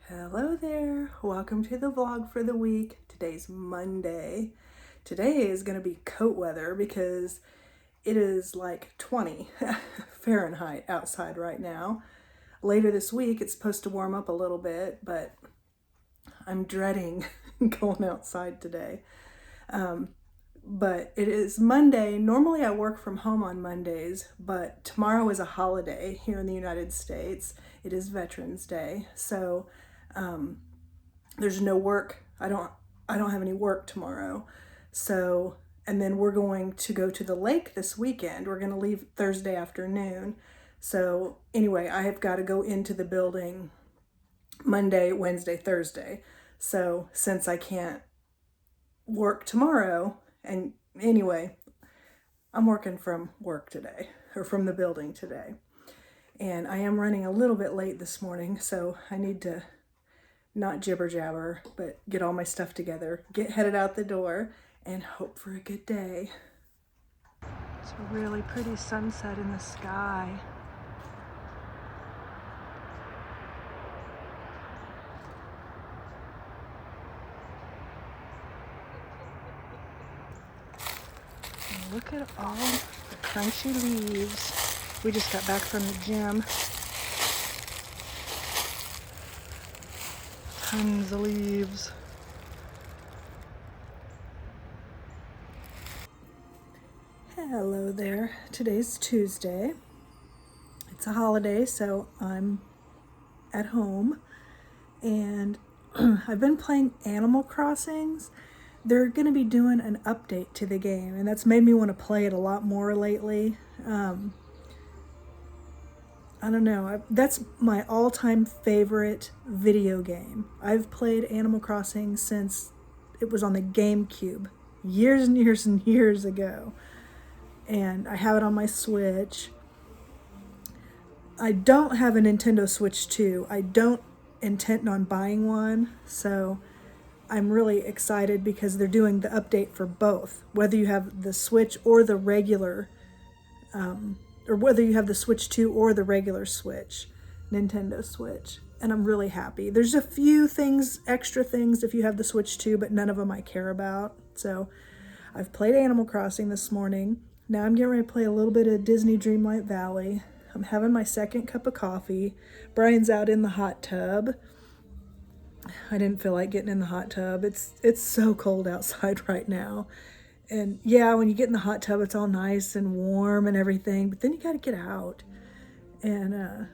Hello there, welcome to the vlog for the week. Today's Monday. Today is going to be coat weather because it is like 20 Fahrenheit outside right now. Later this week it's supposed to warm up a little bit, but I'm dreading going outside today. But it is Monday. Normally I work from home on Mondays, but tomorrow is a holiday here in the United States. It is Veterans Day, so there's no work. I don't have any work tomorrow. So, and then we're going to go to the lake this weekend. We're going to leave Thursday afternoon. So anyway, I have got to go into the building Monday, Wednesday, Thursday. So since I can't work tomorrow, and anyway, I'm working from work today, or from the building today. And I am running a little bit late this morning, so I need to not jibber jabber, but get all my stuff together, get headed out the door, and hope for a good day. It's a really pretty sunset in the sky. And look at all the crunchy leaves. We just got back from the gym. Tons of leaves. Hello there. Today's Tuesday. It's a holiday, so I'm at home. And I've been playing Animal Crossings. They're going to be doing an update to the game, and that's made me want to play it a lot more lately. I don't know. That's my all-time favorite video game. I've played Animal Crossing since it was on the GameCube, years and years and years ago. And I have it on my Switch. I don't have a Nintendo Switch 2. I don't intend on buying one, so I'm really excited because they're doing the update for both, whether you have the Switch or the regular, or whether you have the Switch 2 or the regular Switch, Nintendo Switch. And I'm really happy. There's a few things, extra things if you have the Switch 2, but none of them I care about. So I've played Animal Crossing this morning. Now I'm getting ready to play a little bit of Disney Dreamlight Valley. I'm having my second cup of coffee. Brian's out in the hot tub. I didn't feel like getting in the hot tub. It's so cold outside right now. And yeah, when you get in the hot tub, it's all nice and warm and everything, but then you got to get out. And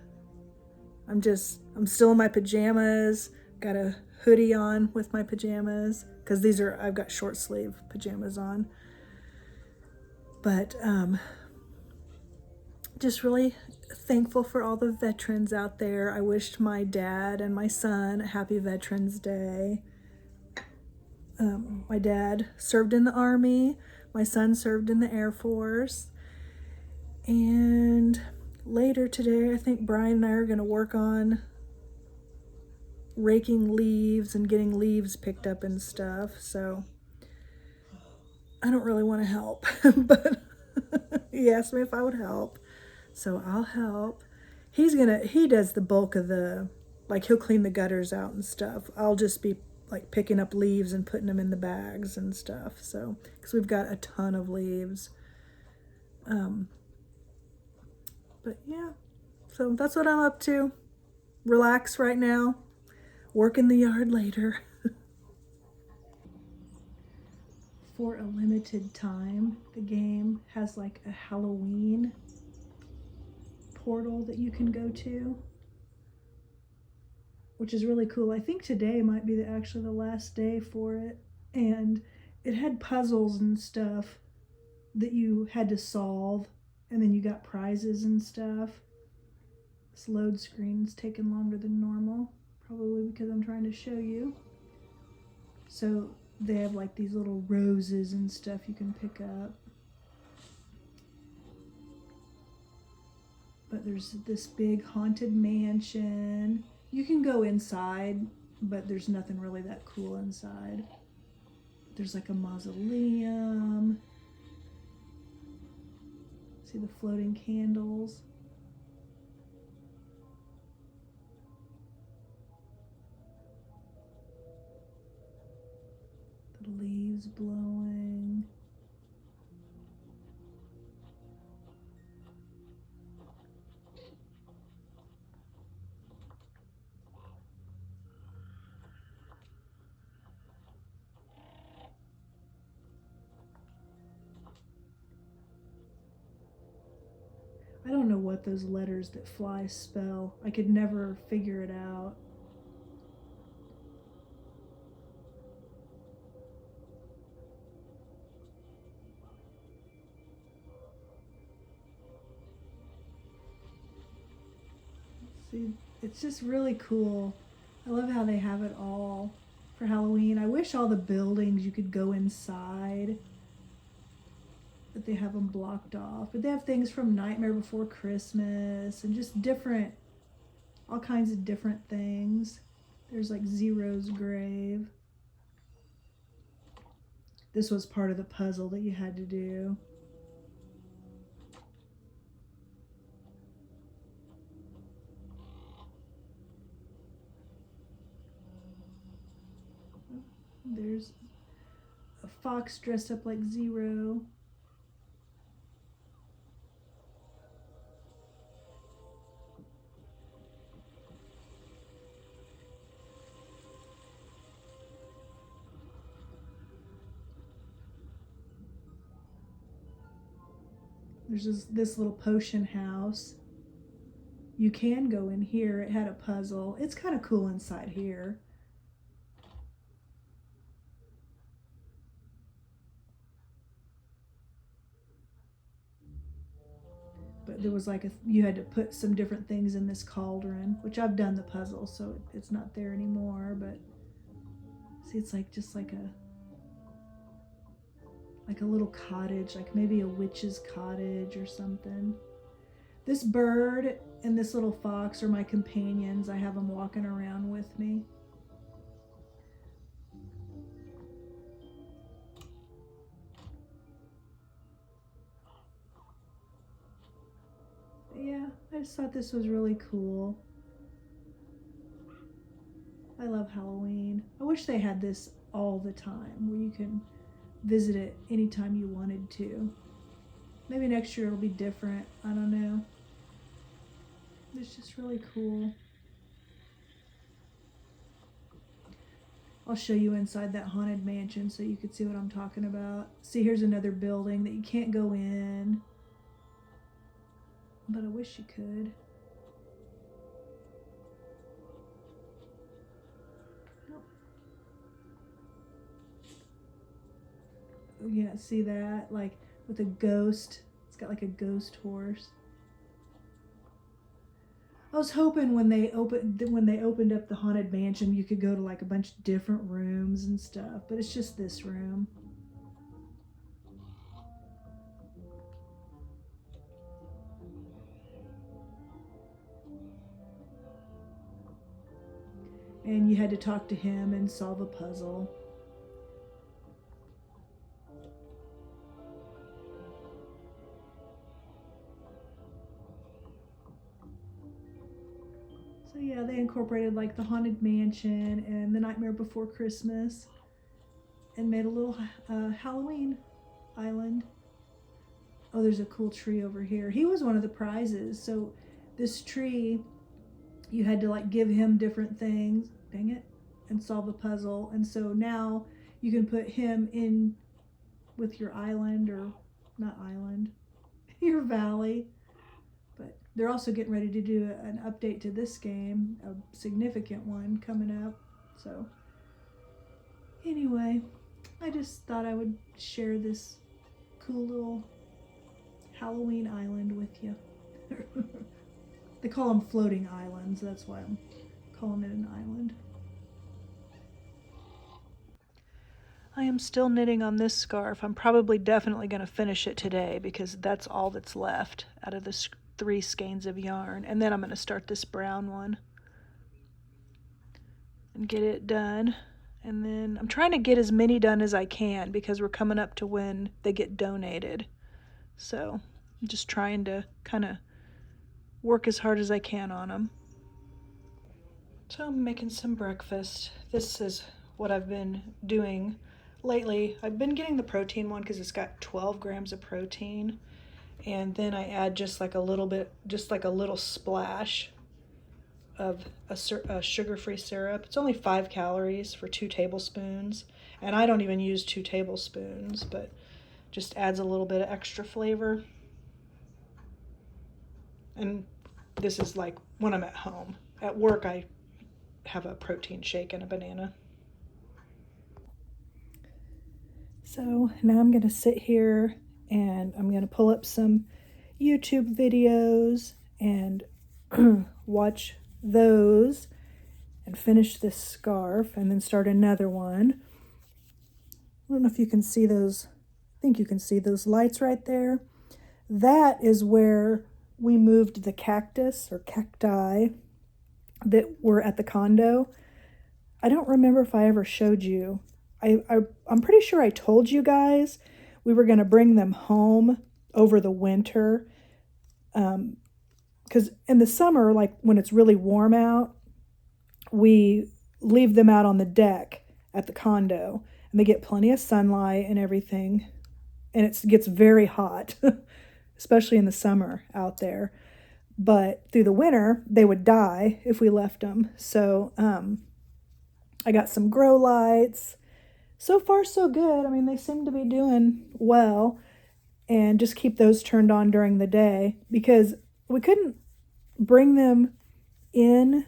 I'm still in my pajamas. Got a hoodie on with my pajamas because I've got short sleeve pajamas on. But just really thankful for all the veterans out there. I wished my dad and my son a happy Veterans Day. My dad served in the Army. My son served in the Air Force. And later today, I think Brian and I are going to work on raking leaves and getting leaves picked up and stuff. So I don't really want to help, but he asked me if I would help. So I'll help. He does the bulk of he'll clean the gutters out and stuff. I'll just be like picking up leaves and putting them in the bags and stuff. So, because we've got a ton of leaves. But yeah, so that's what I'm up to. Relax right now. Work in the yard later. For a limited time, the game has like a Halloween portal that you can go to, which is really cool. I think today might be actually the last day for it. And it had puzzles and stuff that you had to solve, and then you got prizes and stuff. This load screen's taking longer than normal, probably because I'm trying to show you. So they have like these little roses and stuff you can pick up. But there's this big haunted mansion. You can go inside, but there's nothing really that cool inside. There's like a mausoleum. See the floating candles. is blowing. I don't know what those letters that fly spell. I could never figure it out. See, it's just really cool. I love how they have it all for Halloween. I wish all the buildings you could go inside, but they have them blocked off. But they have things from Nightmare Before Christmas and just different, all kinds of different things. There's like Zero's grave. This was part of the puzzle that you had to do. There's a fox dressed up like Zero. There's this little potion house. You can go in here. It had a puzzle. It's kind of cool inside here. But there was like you had to put some different things in this cauldron, which I've done the puzzle, so it's not there anymore. But see, it's like just like a little cottage, like maybe a witch's cottage or something. This bird and this little fox are my companions. I have them walking around with me. Yeah, I just thought this was really cool. I love Halloween. I wish they had this all the time where you can visit it anytime you wanted to. Maybe next year it'll be different. I don't know. It's just really cool. I'll show you inside that haunted mansion so you can see what I'm talking about. See, here's another building that you can't go in, but I wish you could. Yeah, see that? Like with a ghost. It's got like a ghost horse. I was hoping when they opened up the haunted mansion, you could go to like a bunch of different rooms and stuff, but it's just this room. And you had to talk to him and solve a puzzle. So yeah, they incorporated like the haunted mansion and the Nightmare Before Christmas and made a little Halloween island. Oh, there's a cool tree over here. He was one of the prizes. So this tree, you had to like give him different things, dang it, and solve a puzzle. And so now you can put him in with your island, or not island, your valley. But they're also getting ready to do an update to this game, a significant one coming up. So anyway, I just thought I would share this cool little Halloween island with you. They call them floating islands. That's why I'm calling it an island. I am still knitting on this scarf. I'm probably definitely going to finish it today because that's all that's left out of the 3 skeins of yarn. And then I'm going to start this brown one and get it done. And then I'm trying to get as many done as I can because we're coming up to when they get donated. So I'm just trying to kind of work as hard as I can on them. So I'm making some breakfast. This is what I've been doing lately I've been getting the protein one because it's got 12 grams of protein, and then I add just like a little bit, just like a little splash of a sugar-free syrup. It's only 5 calories for 2 tablespoons, and I don't even use 2 tablespoons, but just adds a little bit of extra flavor. And this is like when I'm at home. At work, I have a protein shake and a banana. So now I'm going to sit here and I'm going to pull up some YouTube videos and watch those and finish this scarf and then start another one. I don't know if you can see those. I think you can see those lights right there. That is where we moved the cactus or cacti that were at the condo. I don't remember if I ever showed you. I'm pretty sure I told you guys we were going to bring them home over the winter. Because in the summer, like when it's really warm out, we leave them out on the deck at the condo. And they get plenty of sunlight and everything. And it gets very hot, especially in the summer out there. But through the winter, they would die if we left them. So I got some grow lights. So far, so good. I mean, they seem to be doing well. And just keep those turned on during the day because we couldn't bring them in.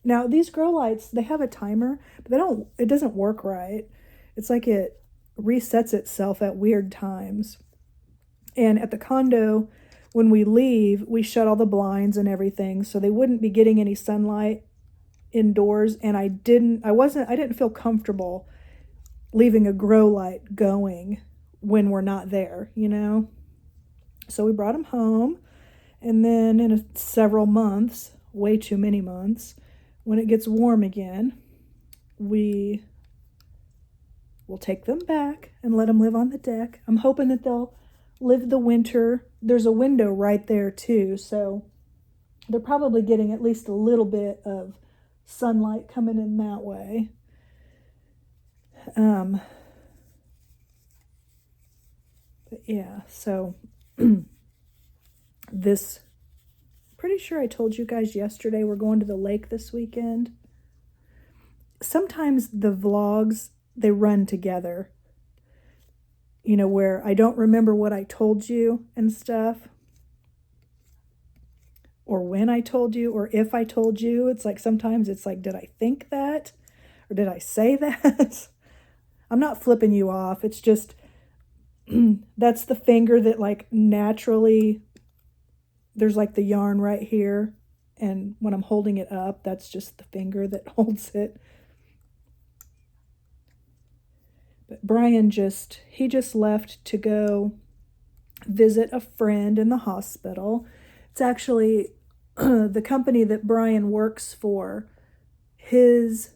Now, these grow lights, they have a timer, but it doesn't work right. It's like it resets itself at weird times. And at the condo, when we leave, we shut all the blinds and everything so they wouldn't be getting any sunlight indoors. And I didn't feel comfortable leaving a grow light going when we're not there, you know? So we brought them home, and then in several months, way too many months, when it gets warm again, we will take them back and let them live on the deck. I'm hoping that they'll live the winter. There's a window right there too, so they're probably getting at least a little bit of sunlight coming in that way. But yeah, so pretty sure I told you guys yesterday we're going to the lake this weekend. Sometimes the vlogs, they run together, you know, where I don't remember what I told you and stuff, or when I told you, or if I told you. It's like sometimes it's like, did I think that? Or did I say that? I'm not flipping you off. It's just, that's the finger that like naturally, there's like the yarn right here. And when I'm holding it up, that's just the finger that holds it. But Brian he just left to go visit a friend in the hospital. It's actually the company that Brian works for. It's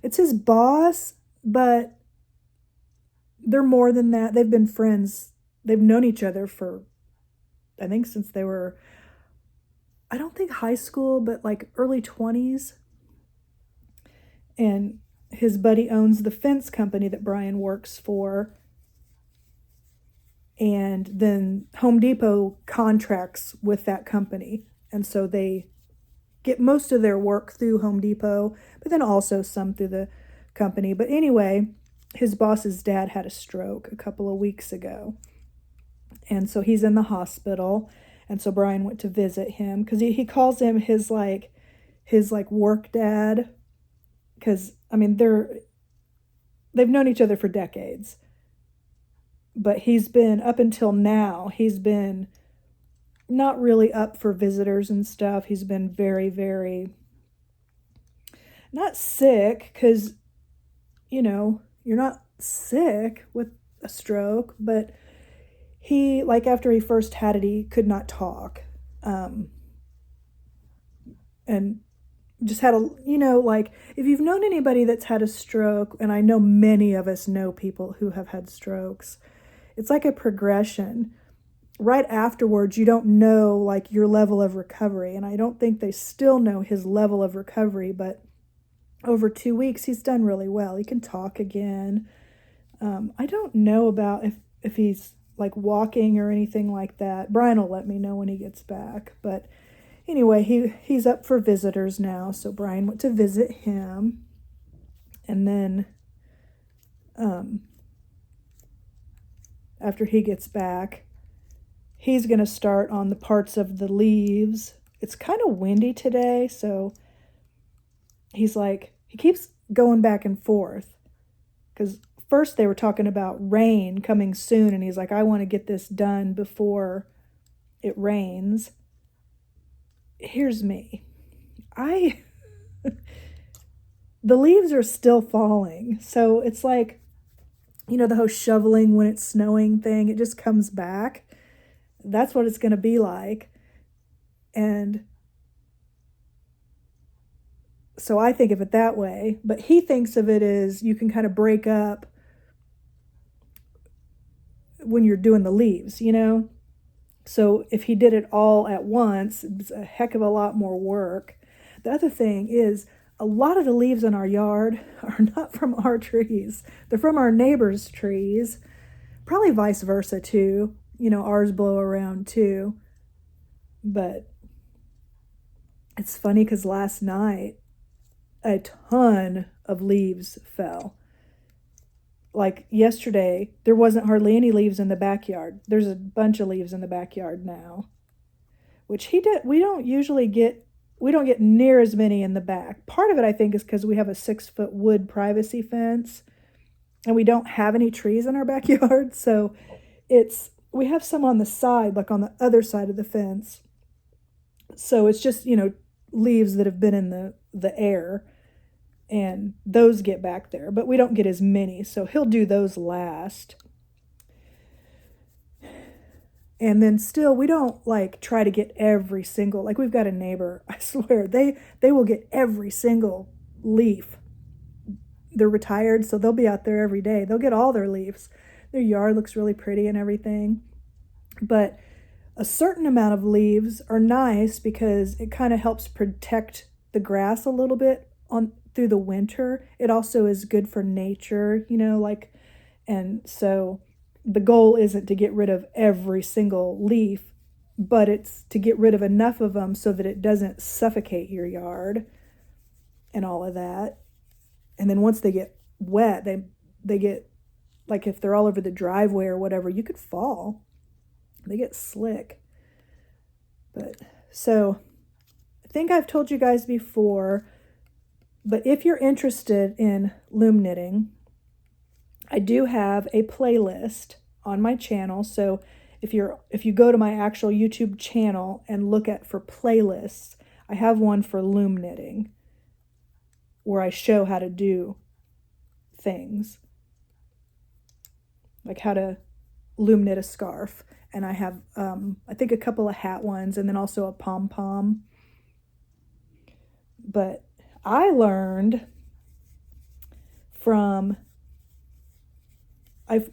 his boss, but they're more than that. They've been friends. They've known each other for, I think, since they were, I don't think high school, but like early 20s. And his buddy owns the fence company that Brian works for. And then Home Depot contracts with that company. And so they get most of their work through Home Depot, but then also some through the company. But anyway, his boss's dad had a stroke a couple of weeks ago. And so he's in the hospital. And so Brian went to visit him because he calls him his work dad. Because, I mean, they've known each other for decades. But he's been, up until now, he's been not really up for visitors and stuff. He's been very, very, not sick, because, you know, you're not sick with a stroke, but he, like, after he first had it, he could not talk. And just had like, if you've known anybody that's had a stroke, and I know many of us know people who have had strokes, it's like a progression. Right afterwards, you don't know, like, your level of recovery, and I don't think they still know his level of recovery, but over 2 weeks, he's done really well. He can talk again. I don't know about if he's like walking or anything like that. Brian will let me know when he gets back. But anyway, he's up for visitors now. So Brian went to visit him. And then after he gets back, he's going to start on the parts of the leaves. It's kind of windy today, so he's like, he keeps going back and forth. Because first they were talking about rain coming soon, and he's like, I want to get this done before it rains. Here's me. The leaves are still falling, so it's like, you know, the whole shoveling when it's snowing thing, it just comes back. That's what it's going to be like. And so I think of it that way, but he thinks of it as you can kind of break up when you're doing the leaves, you know? So if he did it all at once, it's a heck of a lot more work. The other thing is, a lot of the leaves in our yard are not from our trees. They're from our neighbors' trees. Probably vice versa too. You know, ours blow around too. But it's funny because last night a ton of leaves fell. Like yesterday, there wasn't hardly any leaves in the backyard. There's a bunch of leaves in the backyard now, which we don't get near as many in the back. Part of it, I think, is because we have a 6-foot wood privacy fence and we don't have any trees in our backyard. So we have some on the side, like on the other side of the fence. So it's just, you know, leaves that have been in the air, and those get back there, but we don't get as many. So he'll do those last. And then still, we don't like try to get every single, like we've got a neighbor, I swear, they will get every single leaf. They're retired, so they'll be out there every day. They'll get all their leaves. Their yard looks really pretty and everything. But a certain amount of leaves are nice because it kind of helps protect the grass a little bit through the winter. It also is good for nature, you know, like, and so the goal isn't to get rid of every single leaf, but it's to get rid of enough of them so that it doesn't suffocate your yard and all of that. And then once they get wet, they get, like if they're all over the driveway or whatever, you could fall. They get slick. But so I think I've told you guys before, but if you're interested in loom knitting, I do have a playlist on my channel. So if you go to my actual YouTube channel and look for playlists, I have one for loom knitting where I show how to do things, like how to loom knit a scarf. And I have, I think, a couple of hat ones, and then also a pom-pom. But I learned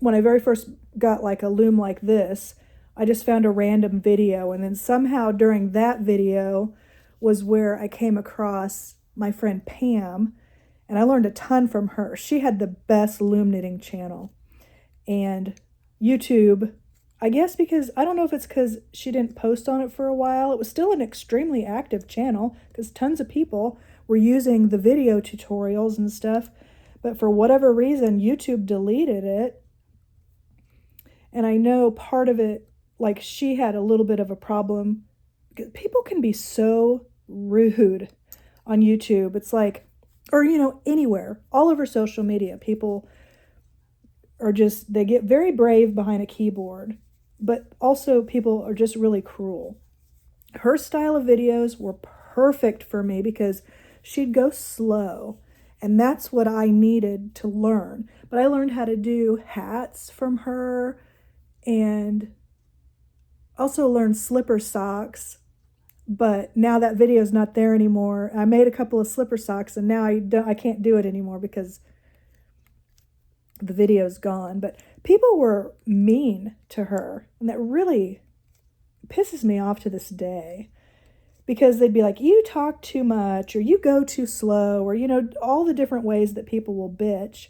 when I very first got like a loom like this, I just found a random video, and then somehow during that video was where I came across my friend Pam, and I learned a ton from her. She had the best loom knitting channel. And YouTube, I guess because, I don't know if it's because she didn't post on it for a while, it was still an extremely active channel because tons of people were using the video tutorials and stuff, but for whatever reason, YouTube deleted it. And I know part of it, like she had a little bit of a problem. People can be so rude on YouTube. It's like, or, you know, anywhere, all over social media, people are just, they get very brave behind a keyboard, but also people are just really cruel. Her style of videos were perfect for me because she'd go slow, and that's what I needed to learn. But I learned how to do hats from her, and also learned slipper socks. But now that video is not there anymore. I made a couple of slipper socks, and now I can't do it anymore because the video's gone. But people were mean to her, and that really pisses me off to this day. because they'd be like, you talk too much, or you go too slow, or, all the different ways that people will bitch.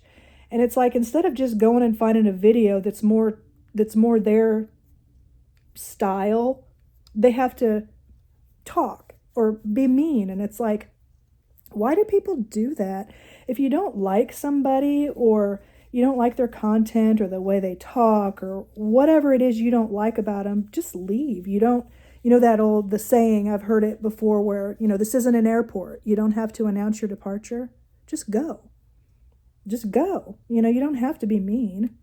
And it's like, instead of just going and finding a video that's more their style, they have to talk or be mean. And it's like, why do people do that? If you don't like somebody, or you don't like their content or the way they talk, or whatever it is you don't like about them, just leave. You don't, the saying, I've heard it before, where, this isn't an airport. You don't have to announce your departure. Just go. Just go. You don't have to be mean.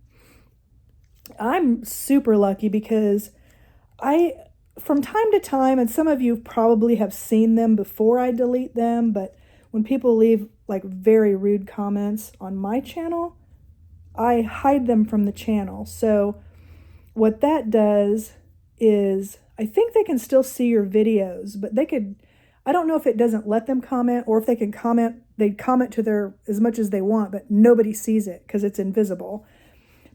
I'm super lucky because from time to time, and some of you probably have seen them before I delete them, but when people leave like very rude comments on my channel, I hide them from the channel. So what that does is, I think they can still see your videos, but I don't know if it doesn't let them comment, or if they can comment, they comment to as much as they want, but nobody sees it because it's invisible.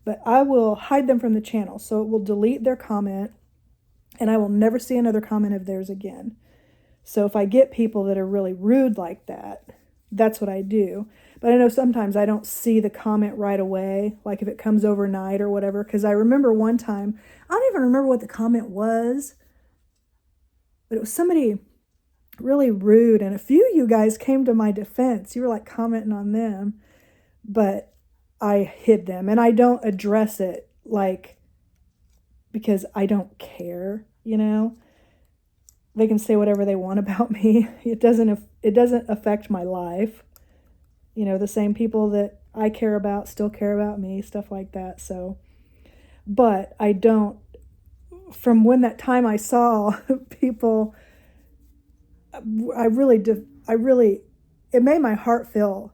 But I will hide them from the channel. So it will delete their comment, and I will never see another comment of theirs again. So if I get people that are really rude like that, that's what I do. But I know sometimes I don't see the comment right away, like if it comes overnight or whatever, because I remember one time, I don't even remember what the comment was, but it was somebody really rude, and a few of you guys came to my defense. You were like commenting on them, but I hid them, and I don't address it, like, because I don't care, They can say whatever they want about me. It doesn't affect my life. The same people that I care about still care about me, stuff like that. So, but I don't, from when that time I saw people, it made my heart feel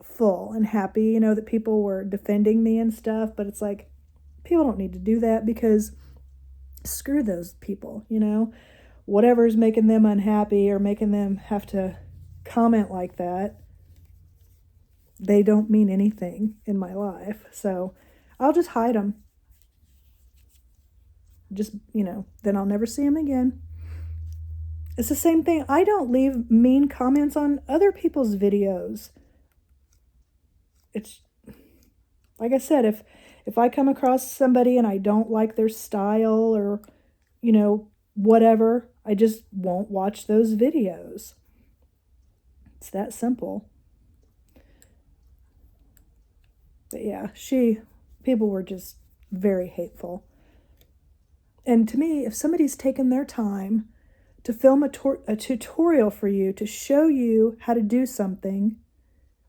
full and happy, that people were defending me and stuff. But it's like, people don't need to do that, because screw those people, whatever's making them unhappy or making them have to comment like that, they don't mean anything in my life. So I'll just hide them. Just, then I'll never see them again. It's the same thing. I don't leave mean comments on other people's videos. It's, like I said, if I come across somebody and I don't like their style, or, whatever, I just won't watch those videos. It's that simple. But yeah, people were just very hateful. And to me, if somebody's taken their time to film a tutorial for you, to show you how to do something,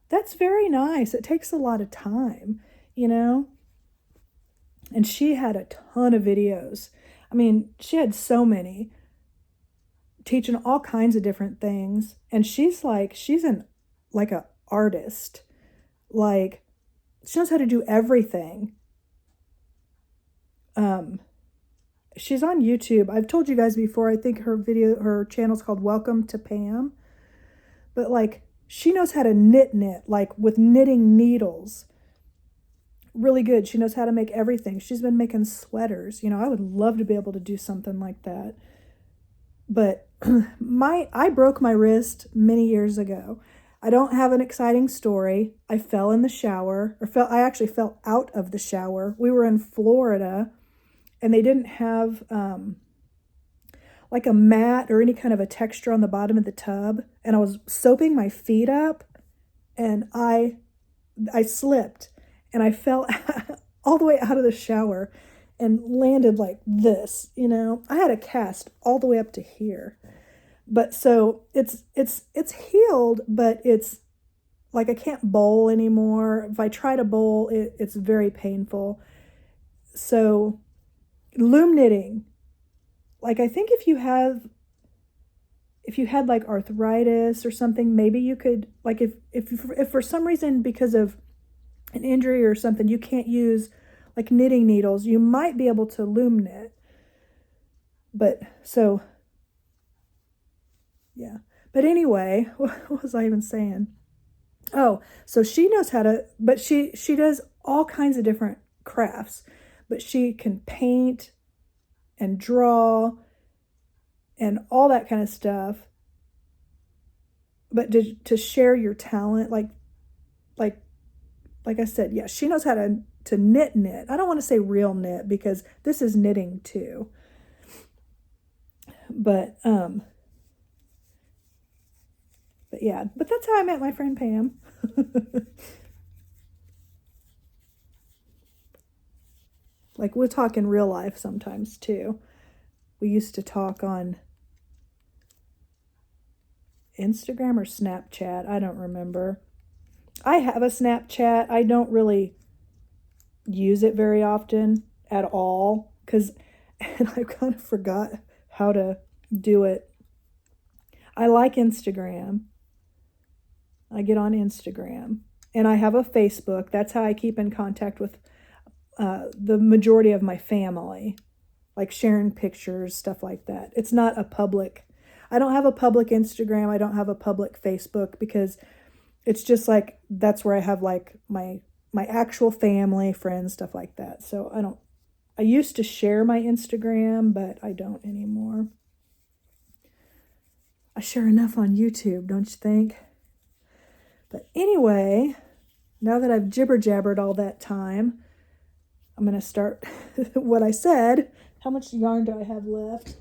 that's very nice. It takes a lot of time, And she had a ton of videos. I mean, she had so many, teaching all kinds of different things. And she's an artist. Like, she knows how to do everything. She's on YouTube. I've told you guys before, I think her channel's called Welcome to Pam. But like, she knows how to knit, like with knitting needles. Really good. She knows how to make everything. She's been making sweaters. I would love to be able to do something like that. But I broke my wrist many years ago. I don't have an exciting story. I fell in the shower, I actually fell out of the shower. We were in Florida, and they didn't have like a mat or any kind of a texture on the bottom of the tub. And I was soaping my feet up, and I slipped, and I fell all the way out of the shower and landed like this, I had a cast all the way up to here. But so it's healed, but it's like, I can't bowl anymore. If I try to bowl, it's very painful. So loom knitting, like, I think if you had like arthritis or something, maybe you could, like, if for some reason, because of an injury or something, you can't use like knitting needles, you might be able to loom knit. But so, yeah. But anyway, what was I even saying? Oh, so she knows how to, but she does all kinds of different crafts, but she can paint and draw and all that kind of stuff. But to share your talent, like I said, yeah, she knows how to knit. I don't want to say real knit because this is knitting too. But yeah, but that's how I met my friend Pam. Like, we'll talk in real life sometimes too. We used to talk on Instagram or Snapchat. I don't remember. I have a Snapchat. I don't really use it very often at all and I kind of forgot how to do it. I like Instagram. I get on Instagram, and I have a Facebook. That's how I keep in contact with the majority of my family, like sharing pictures, stuff like that. It's not a public. I don't have a public Instagram. I don't have a public Facebook because it's just like that's where I have like my actual family, friends, stuff like that. So I used to share my Instagram, but I don't anymore. I share enough on YouTube, don't you think? But anyway, now that I've jibber-jabbered all that time, I'm going to start what I said. How much yarn do I have left?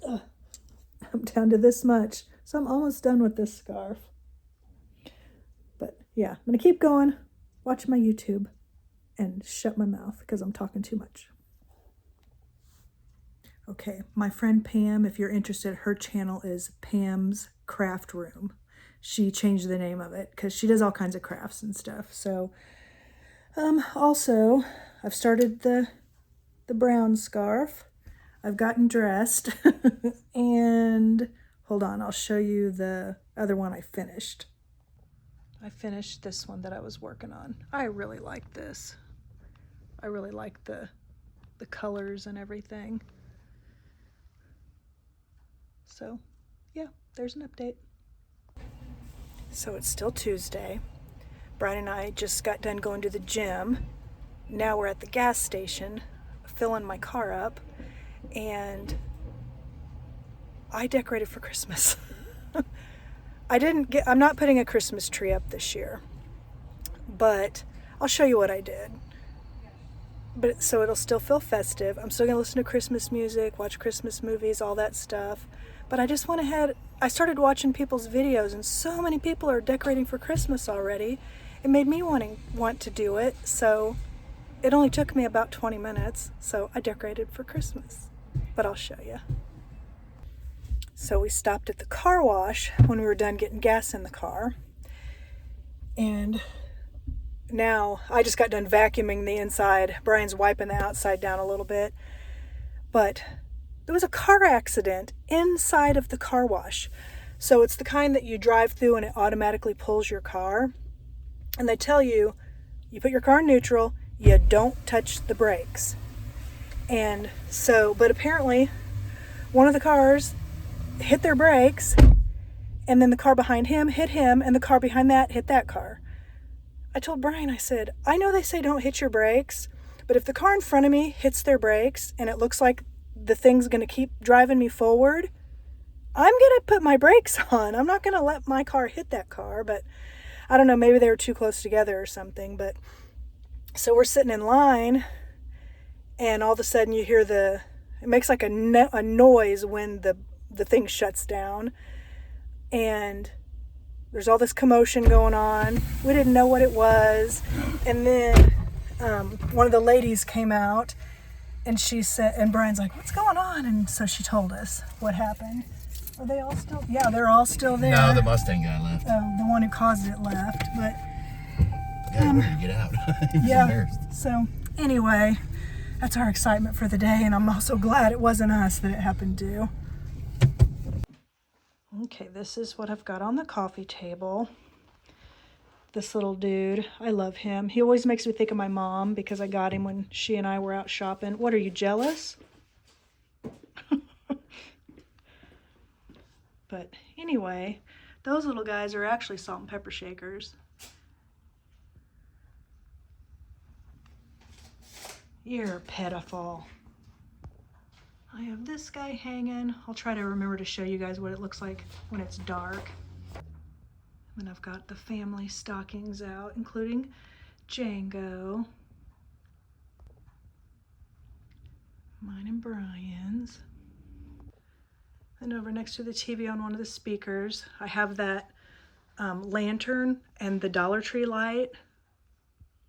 I'm down to this much. So I'm almost done with this scarf. But yeah, I'm going to keep going, watch my YouTube, and shut my mouth because I'm talking too much. Okay, my friend Pam, if you're interested, her channel is Pam's Craft Room. She changed the name of it because she does all kinds of crafts and stuff. So, also, I've started the brown scarf. I've gotten dressed. And, hold on, I'll show you the other one I finished. I finished this one that I was working on. I really like this. I really like the colors and everything. So, yeah, there's an update. So it's still Tuesday. Brian and I just got done going to the gym. Now we're at the gas station, filling my car up, and I decorated for Christmas. I'm not putting a Christmas tree up this year, but I'll show you what I did. But so it'll still feel festive. I'm still gonna listen to Christmas music, watch Christmas movies, all that stuff. But I just went ahead, I started watching people's videos, and so many people are decorating for Christmas already. It made me want to do it, so it only took me about 20 minutes, so I decorated for Christmas. But I'll show you. So we stopped at the car wash when we were done getting gas in the car. And now I just got done vacuuming the inside. Brian's wiping the outside down a little bit. But there was a car accident inside of the car wash. So it's the kind that you drive through and it automatically pulls your car. And they tell you, you put your car in neutral, you don't touch the brakes. And so, but apparently one of the cars hit their brakes, and then the car behind him hit him, and the car behind that hit that car. I told Brian, I said, I know they say don't hit your brakes, but if the car in front of me hits their brakes and it looks like the thing's going to keep driving me forward, I'm going to put my brakes on. I'm not going to let my car hit that car, but I don't know, maybe they were too close together or something. But so we're sitting in line, and all of a sudden you hear it makes like a noise when the thing shuts down, and there's all this commotion going on. We didn't know what it was. And then one of the ladies came out, and she said, and Brian's like, what's going on? And so she told us what happened. Are they all still? Yeah, they're all still there. No, the Mustang guy left. The one who caused it left. But yeah, he wanted to get out. He was embarrassed. So anyway, that's our excitement for the day, and I'm also glad it wasn't us that it happened to. Okay, this is what I've got on the coffee table. This little dude, I love him. He always makes me think of my mom because I got him when she and I were out shopping. What, are you jealous? But anyway, those little guys are actually salt and pepper shakers. You're pitiful. I have this guy hanging. I'll try to remember to show you guys what it looks like when it's dark. And then I've got the family stockings out, including Django. Mine and Brian's. And over next to the TV on one of the speakers, I have that lantern and the Dollar Tree light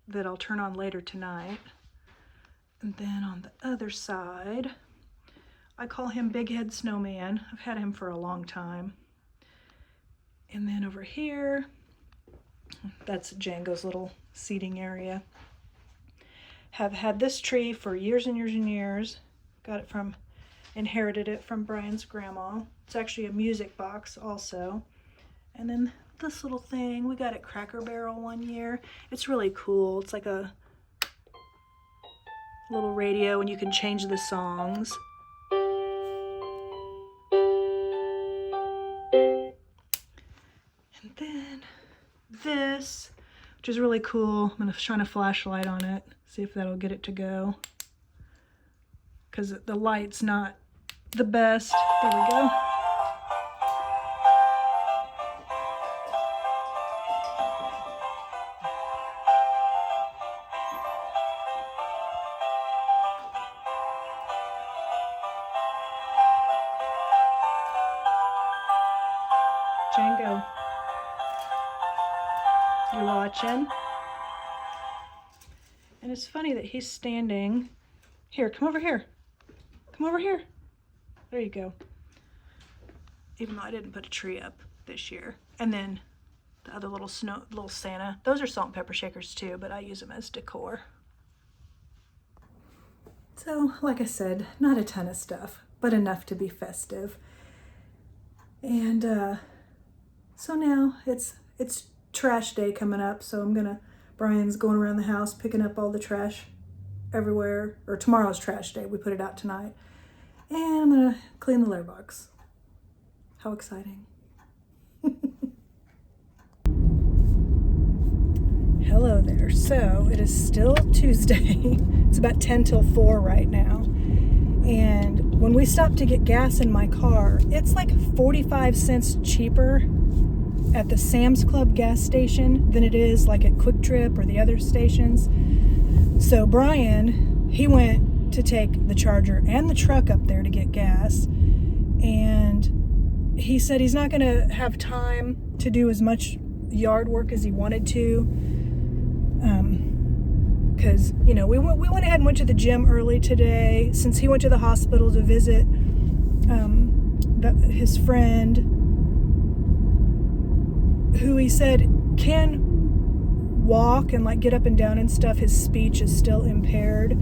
that I'll turn on later tonight. And then on the other side, I call him Big Head Snowman. I've had him for a long time. And then over here, that's Django's little seating area. Have had this tree for years and years and years. Inherited it from Brian's grandma. It's actually a music box also. And then this little thing, we got at Cracker Barrel one year. It's really cool. It's like a little radio and you can change the songs. And then this, which is really cool. I'm gonna shine a flashlight on it, see if that'll get it to go. Because the light's not the best. There we go. Django, you watching? And it's funny that he's standing here. Come over here. Come over here. There you go. Even though I didn't put a tree up this year. And then the other little Santa. Those are salt and pepper shakers too, but I use them as decor. So, like I said, not a ton of stuff, but enough to be festive. And so now it's trash day coming up, so Brian's going around the house picking up all the trash everywhere, or tomorrow's trash day. We put it out tonight. And I'm gonna clean the litter box. How exciting. Hello there. So it is still Tuesday. It's about 10 till 4 right now. And when we stop to get gas in my car, it's like 45 cents cheaper at the Sam's Club gas station than it is like at Quick Trip or the other stations. So Brian, he went to take the Charger and the truck up there to get gas, and he said he's not going to have time to do as much yard work as he wanted to, because we went ahead and went to the gym early today since he went to the hospital to visit his friend, who he said can walk and like get up and down and stuff. His speech is still impaired,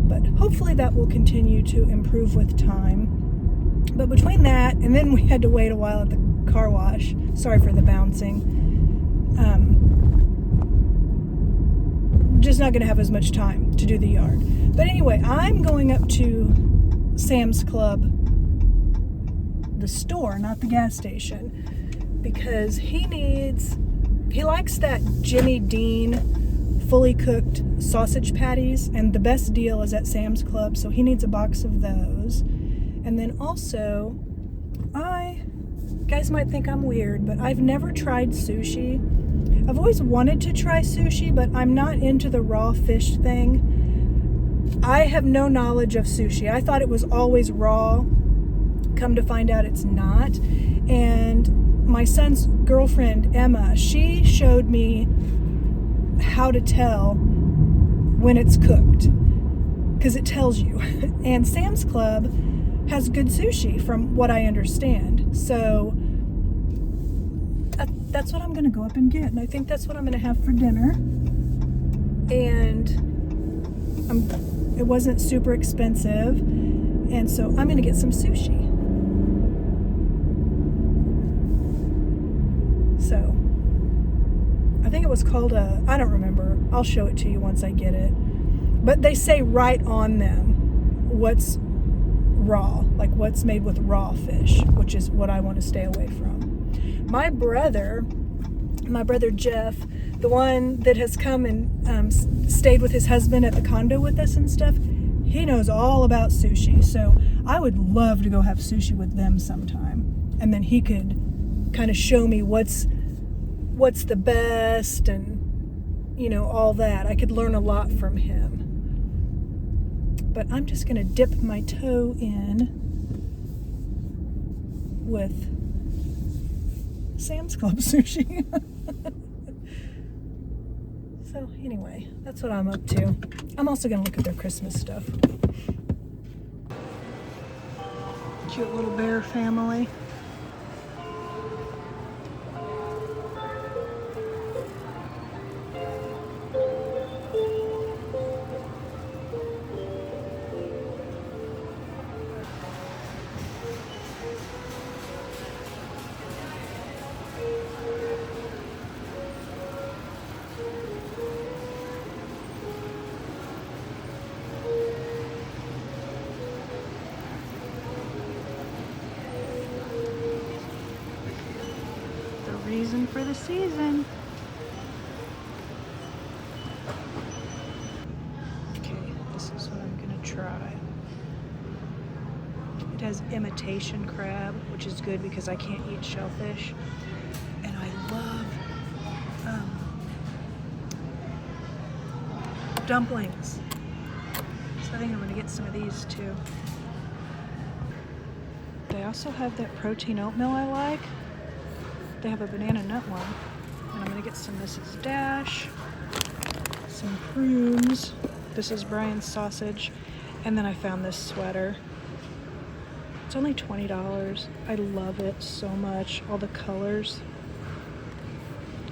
but hopefully that will continue to improve with time. But between that and then we had to wait a while at the car wash, sorry for the bouncing, just not going to have as much time to do the yard. But anyway, I'm going up to Sam's Club, the store, not the gas station, because he likes that Jimmy Dean fully cooked sausage patties, and the best deal is at Sam's Club, so he needs a box of those. And then also, guys might think I'm weird, but I've never tried sushi. I've always wanted to try sushi, but I'm not into the raw fish thing. I have no knowledge of sushi. I thought it was always raw. Come to find out it's not. And my son's girlfriend, Emma, she showed me how to tell when it's cooked, because it tells you. And Sam's Club has good sushi from what I understand. So that's what I'm going to go up and get. And I think that's what I'm going to have for dinner. And it wasn't super expensive. And so I'm going to get some sushi. So I think it was called I don't remember. I'll show it to you once I get it. But they say right on them what's raw, like what's made with raw fish, which is what I want to stay away from. My brother Jeff, the one that has come and stayed with his husband at the condo with us and stuff, he knows all about sushi. So I would love to go have sushi with them sometime. And then he could kind of show me what's the best and, you know, all that. I could learn a lot from him. But I'm just going to dip my toe in with Sam's Club sushi. So anyway, that's what I'm up to. I'm also going to look at their Christmas stuff. Cute little bear family. Reason for the season. Okay, this is what I'm gonna try. It has imitation crab, which is good because I can't eat shellfish, and I love dumplings. So I think I'm gonna get some of these too. They also have that protein oatmeal I like. They have a banana nut one. And I'm gonna get some Mrs. Dash, some prunes. This is Brian's sausage. And then I found this sweater. It's only $20. I love it so much. All the colors.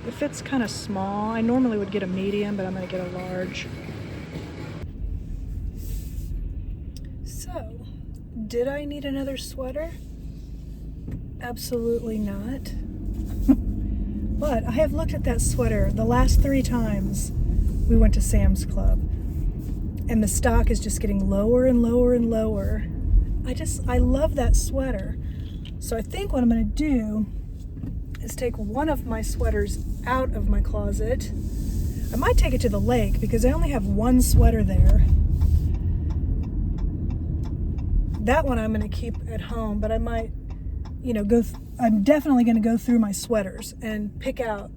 It fits kind of small. I normally would get a medium, but I'm gonna get a large. So, did I need another sweater? Absolutely not. But I have looked at that sweater the last 3 times we went to Sam's Club. And the stock is just getting lower and lower and lower. I love that sweater. So I think what I'm gonna do is take one of my sweaters out of my closet. I might take it to the lake because I only have one sweater there. That one I'm gonna keep at home, but I might, you know, I'm definitely going to go through my sweaters and pick out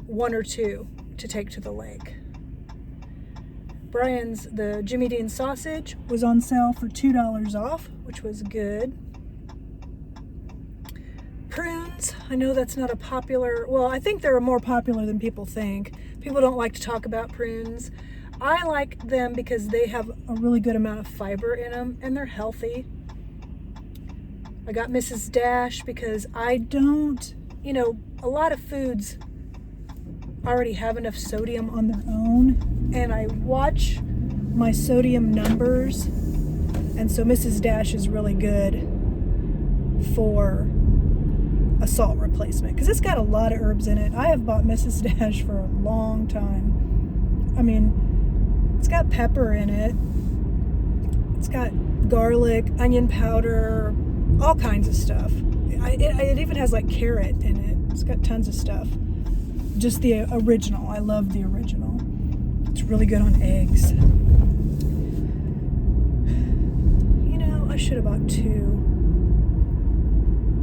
1 or 2 to take to the lake. Brian's, the Jimmy Dean sausage was on sale for $2 off, which was good. Prunes, I know that's not a popular, well, I think they're more popular than people think. People don't like to talk about prunes. I like them because they have a really good amount of fiber in them and they're healthy. I got Mrs. Dash because I don't, you know, a lot of foods already have enough sodium on their own, and I watch my sodium numbers, and so Mrs. Dash is really good for a salt replacement because it's got a lot of herbs in it. I have bought Mrs. Dash for a long time. I mean, it's got pepper in it. It's got garlic, onion powder, all kinds of stuff. It even has like carrot in it. It's got tons of stuff. Just the original. I love the original. It's really good on eggs. You know, I should have bought 2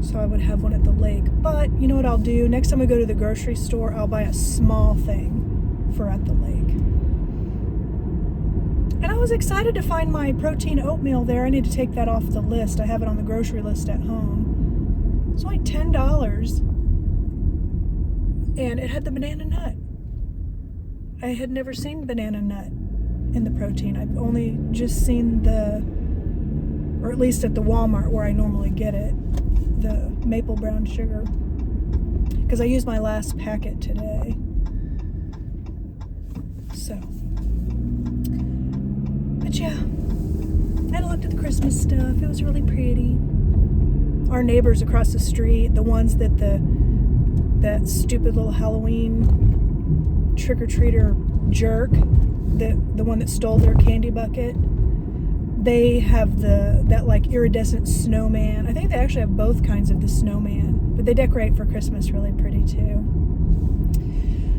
so I would have one at the lake. But you know what I'll do? Next time I go to the grocery store, I'll buy a small thing for at the lake. And I was excited to find my protein oatmeal there. I need to take that off the list. I have it on the grocery list at home. It's only $10. And it had the banana nut. I had never seen banana nut in the protein. I've only just seen or at least at the Walmart where I normally get it, the maple brown sugar. Because I used my last packet today. So. But yeah, I looked at the Christmas stuff. It was really pretty. Our neighbors across the street, the ones that that stupid little Halloween trick-or-treater jerk, the one that stole their candy bucket, they have that like iridescent snowman. I think they actually have both kinds of the snowman, but they decorate for Christmas really pretty too.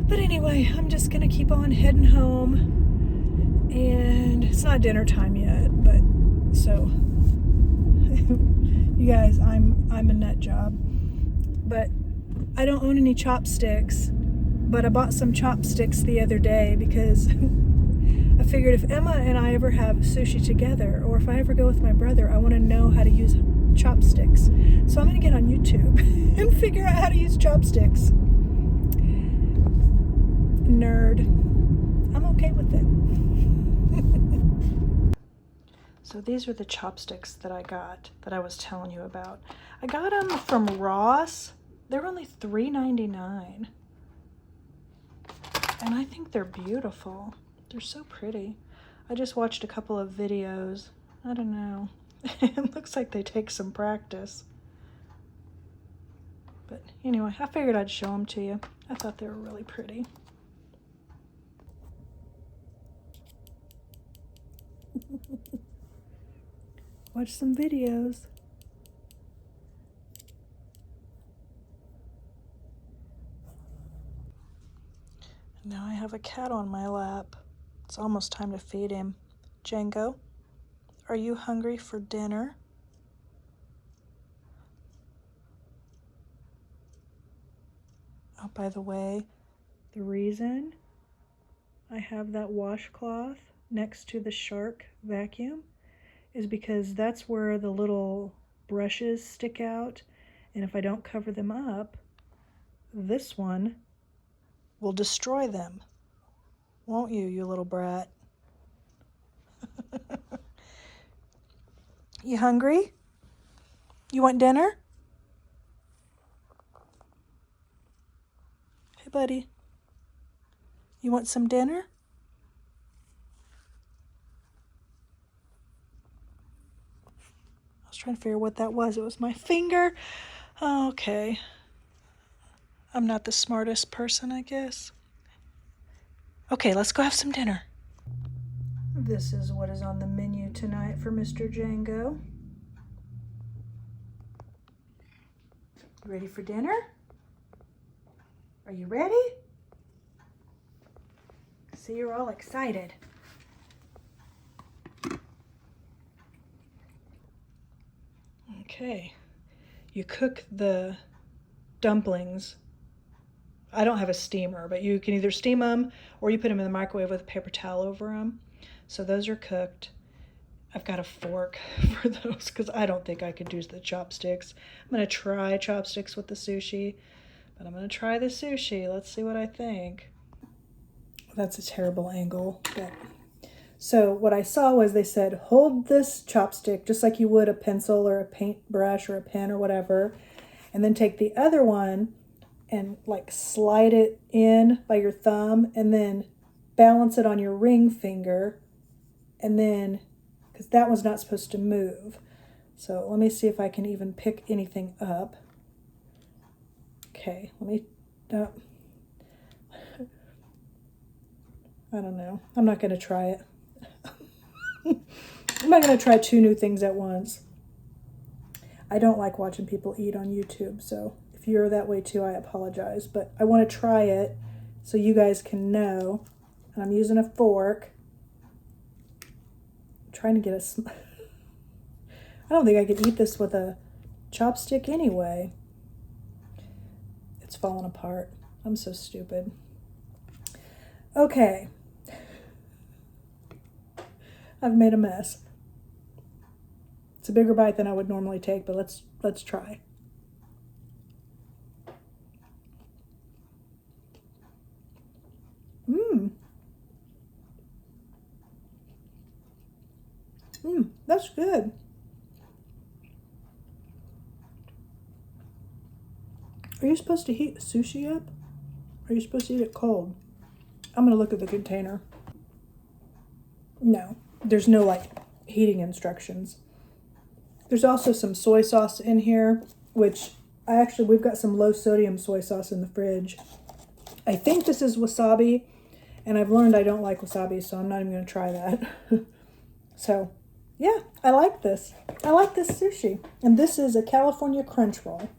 But anyway, I'm just gonna keep on heading home. And it's not dinner time yet, but so you guys, I'm a nut job. But I don't own any chopsticks, but I bought some chopsticks the other day because I figured if Emma and I ever have sushi together, or if I ever go with my brother, I want to know how to use chopsticks. So I'm going to get on YouTube and figure out how to use chopsticks. Nerd. I'm okay with it. So these are the chopsticks that I got that I was telling you about. I got them from Ross. They're only $3.99. And I think they're beautiful. They're so pretty. I just watched a couple of videos. I don't know. It looks like they take some practice. But anyway, I figured I'd show them to you. I thought they were really pretty. Watch some videos. Now I have a cat on my lap. It's almost time to feed him. Django, are you hungry for dinner? Oh, by the way, the reason I have that washcloth next to the shark vacuum is because that's where the little brushes stick out, and if I don't cover them up, this one will destroy them. Won't you, you little brat? You hungry? You want dinner? Hey, buddy. You want some dinner? I was trying to figure what that was. It was my finger. Oh, okay. I'm not the smartest person, I guess. Okay, let's go have some dinner. This is what is on the menu tonight for Mr. Django. Ready for dinner? Are you ready? See, you're all excited. Okay, you cook the dumplings. I don't have a steamer, but you can either steam them or you put them in the microwave with a paper towel over them. So those are cooked. I've got a fork for those because I don't think I could use the chopsticks. I'm going to try chopsticks with the sushi, but I'm going to try the sushi. Let's see what I think. That's a terrible angle. But... So what I saw was they said, hold this chopstick just like you would a pencil or a paintbrush or a pen or whatever, and then take the other one and like slide it in by your thumb and then balance it on your ring finger, and then, because that one's not supposed to move. So let me see if I can even pick anything up. Okay, let me, I don't know. I'm not going to try it. I'm not going to try two new things at once. I don't like watching people eat on YouTube, so if you're that way too, I apologize. But I want to try it so you guys can know. And I'm using a fork. I'm trying to get a... I don't think I could eat this with a chopstick anyway. It's falling apart. I'm so stupid. Okay. I've made a mess. It's a bigger bite than I would normally take, but let's try. That's good. Are you supposed to heat sushi up? Or are you supposed to eat it cold? I'm gonna look at the container. No, there's no like heating instructions. There's also some soy sauce in here, which we've got some low sodium soy sauce in the fridge. I think this is wasabi, and I've learned I don't like wasabi, so I'm not even gonna try that. So, yeah, I like this. I like this sushi. And this is a California crunch roll.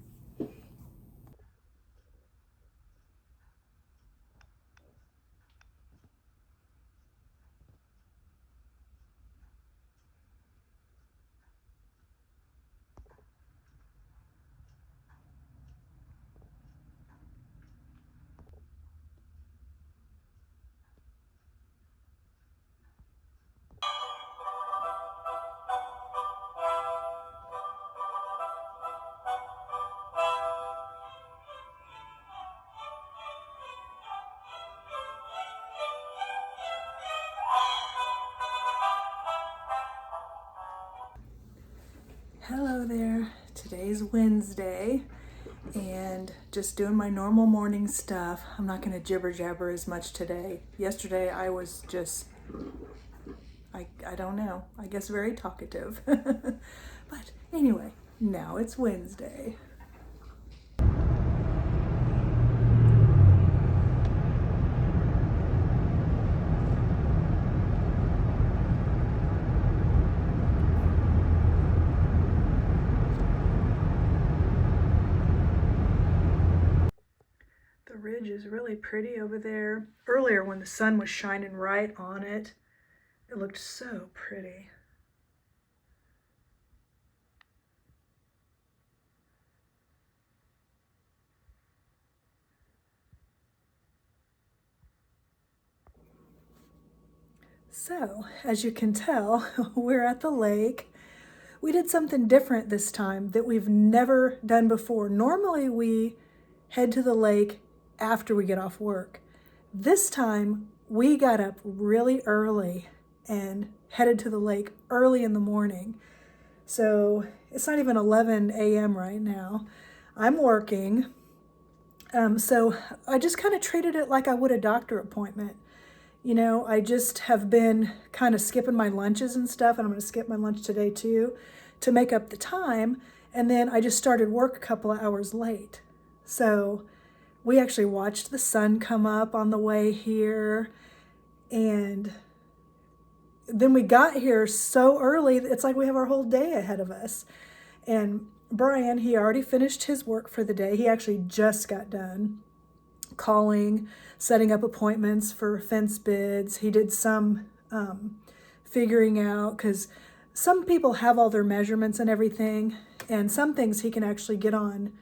Hello there. Today's Wednesday and just doing my normal morning stuff. I'm not going to jibber jabber as much today. Yesterday I was just, I don't know, I guess very talkative. But anyway, now it's Wednesday. The ridge is really pretty over there. Earlier when the sun was shining right on it, it looked so pretty. So, as you can tell, we're at the lake. We did something different this time that we've never done before. Normally we head to the lake after we get off work. This time we got up really early and headed to the lake early in the morning. So it's not even 11 a.m. right now. I'm working. So I just kind of treated it like I would a doctor appointment. You know, I just have been kind of skipping my lunches and stuff, and I'm going to skip my lunch today too to make up the time. And then I just started work a couple of hours late. So we actually watched the sun come up on the way here, and then we got here so early, it's like we have our whole day ahead of us. And Brian, he already finished his work for the day. He actually just got done calling, setting up appointments for fence bids. He did some figuring out, because some people have all their measurements and everything, and some things he can actually get on,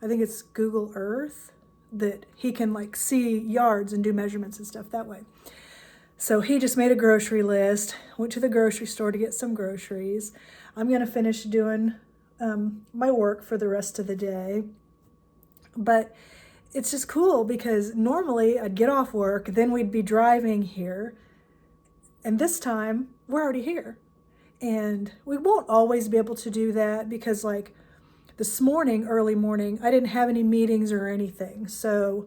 I think it's Google Earth, that he can like see yards and do measurements and stuff that way. So he just made a grocery list, went to the grocery store to get some groceries. I'm going to finish doing my work for the rest of the day. But it's just cool because normally I'd get off work, then we'd be driving here. And this time we're already here. And we won't always be able to do that because like this morning, early morning, I didn't have any meetings or anything. So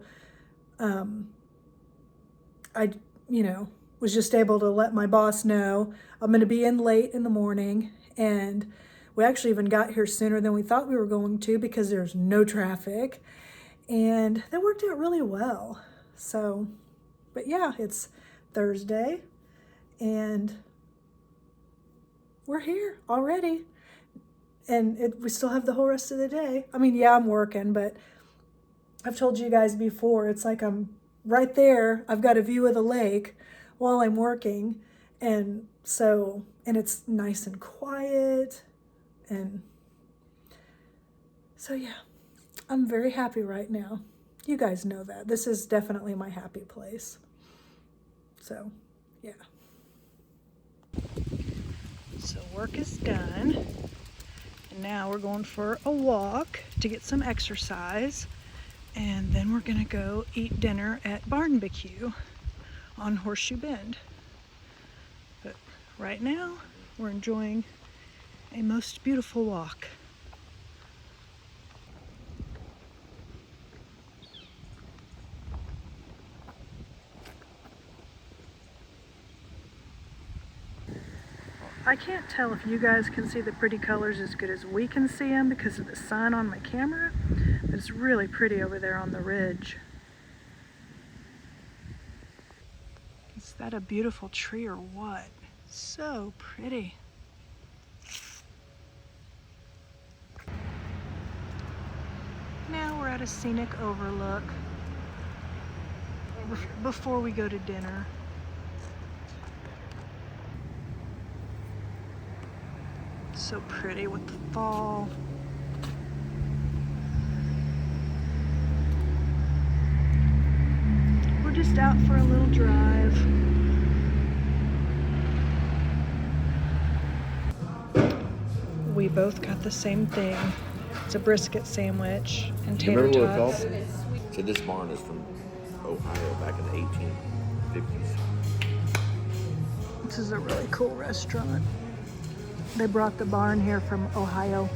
I, was just able to let my boss know I'm going to be in late in the morning. And we actually even got here sooner than we thought we were going to because there's no traffic. And that worked out really well. So, but yeah, it's Thursday and we're here already. And we still have the whole rest of the day. I mean, yeah, I'm working, but I've told you guys before, it's like I'm right there. I've got a view of the lake while I'm working. And so, and it's nice and quiet. And so, yeah, I'm very happy right now. You guys know that. This is definitely my happy place. So, yeah. So work is done. And now we're going for a walk to get some exercise. And then we're gonna go eat dinner at Barnbecue on Horseshoe Bend. But right now, we're enjoying a most beautiful walk. I can't tell if you guys can see the pretty colors as good as we can see them because of the sun on my camera, but it's really pretty over there on the ridge. Is that a beautiful tree or what? So pretty. Now we're at a scenic overlook before we go to dinner. So pretty with the fall. We're just out for a little drive. We both got the same thing. It's a brisket sandwich and tater tots. Remember what it's called? So this barn is from Ohio back in the 1850s. This is a really cool restaurant. They brought the barn here from Ohio.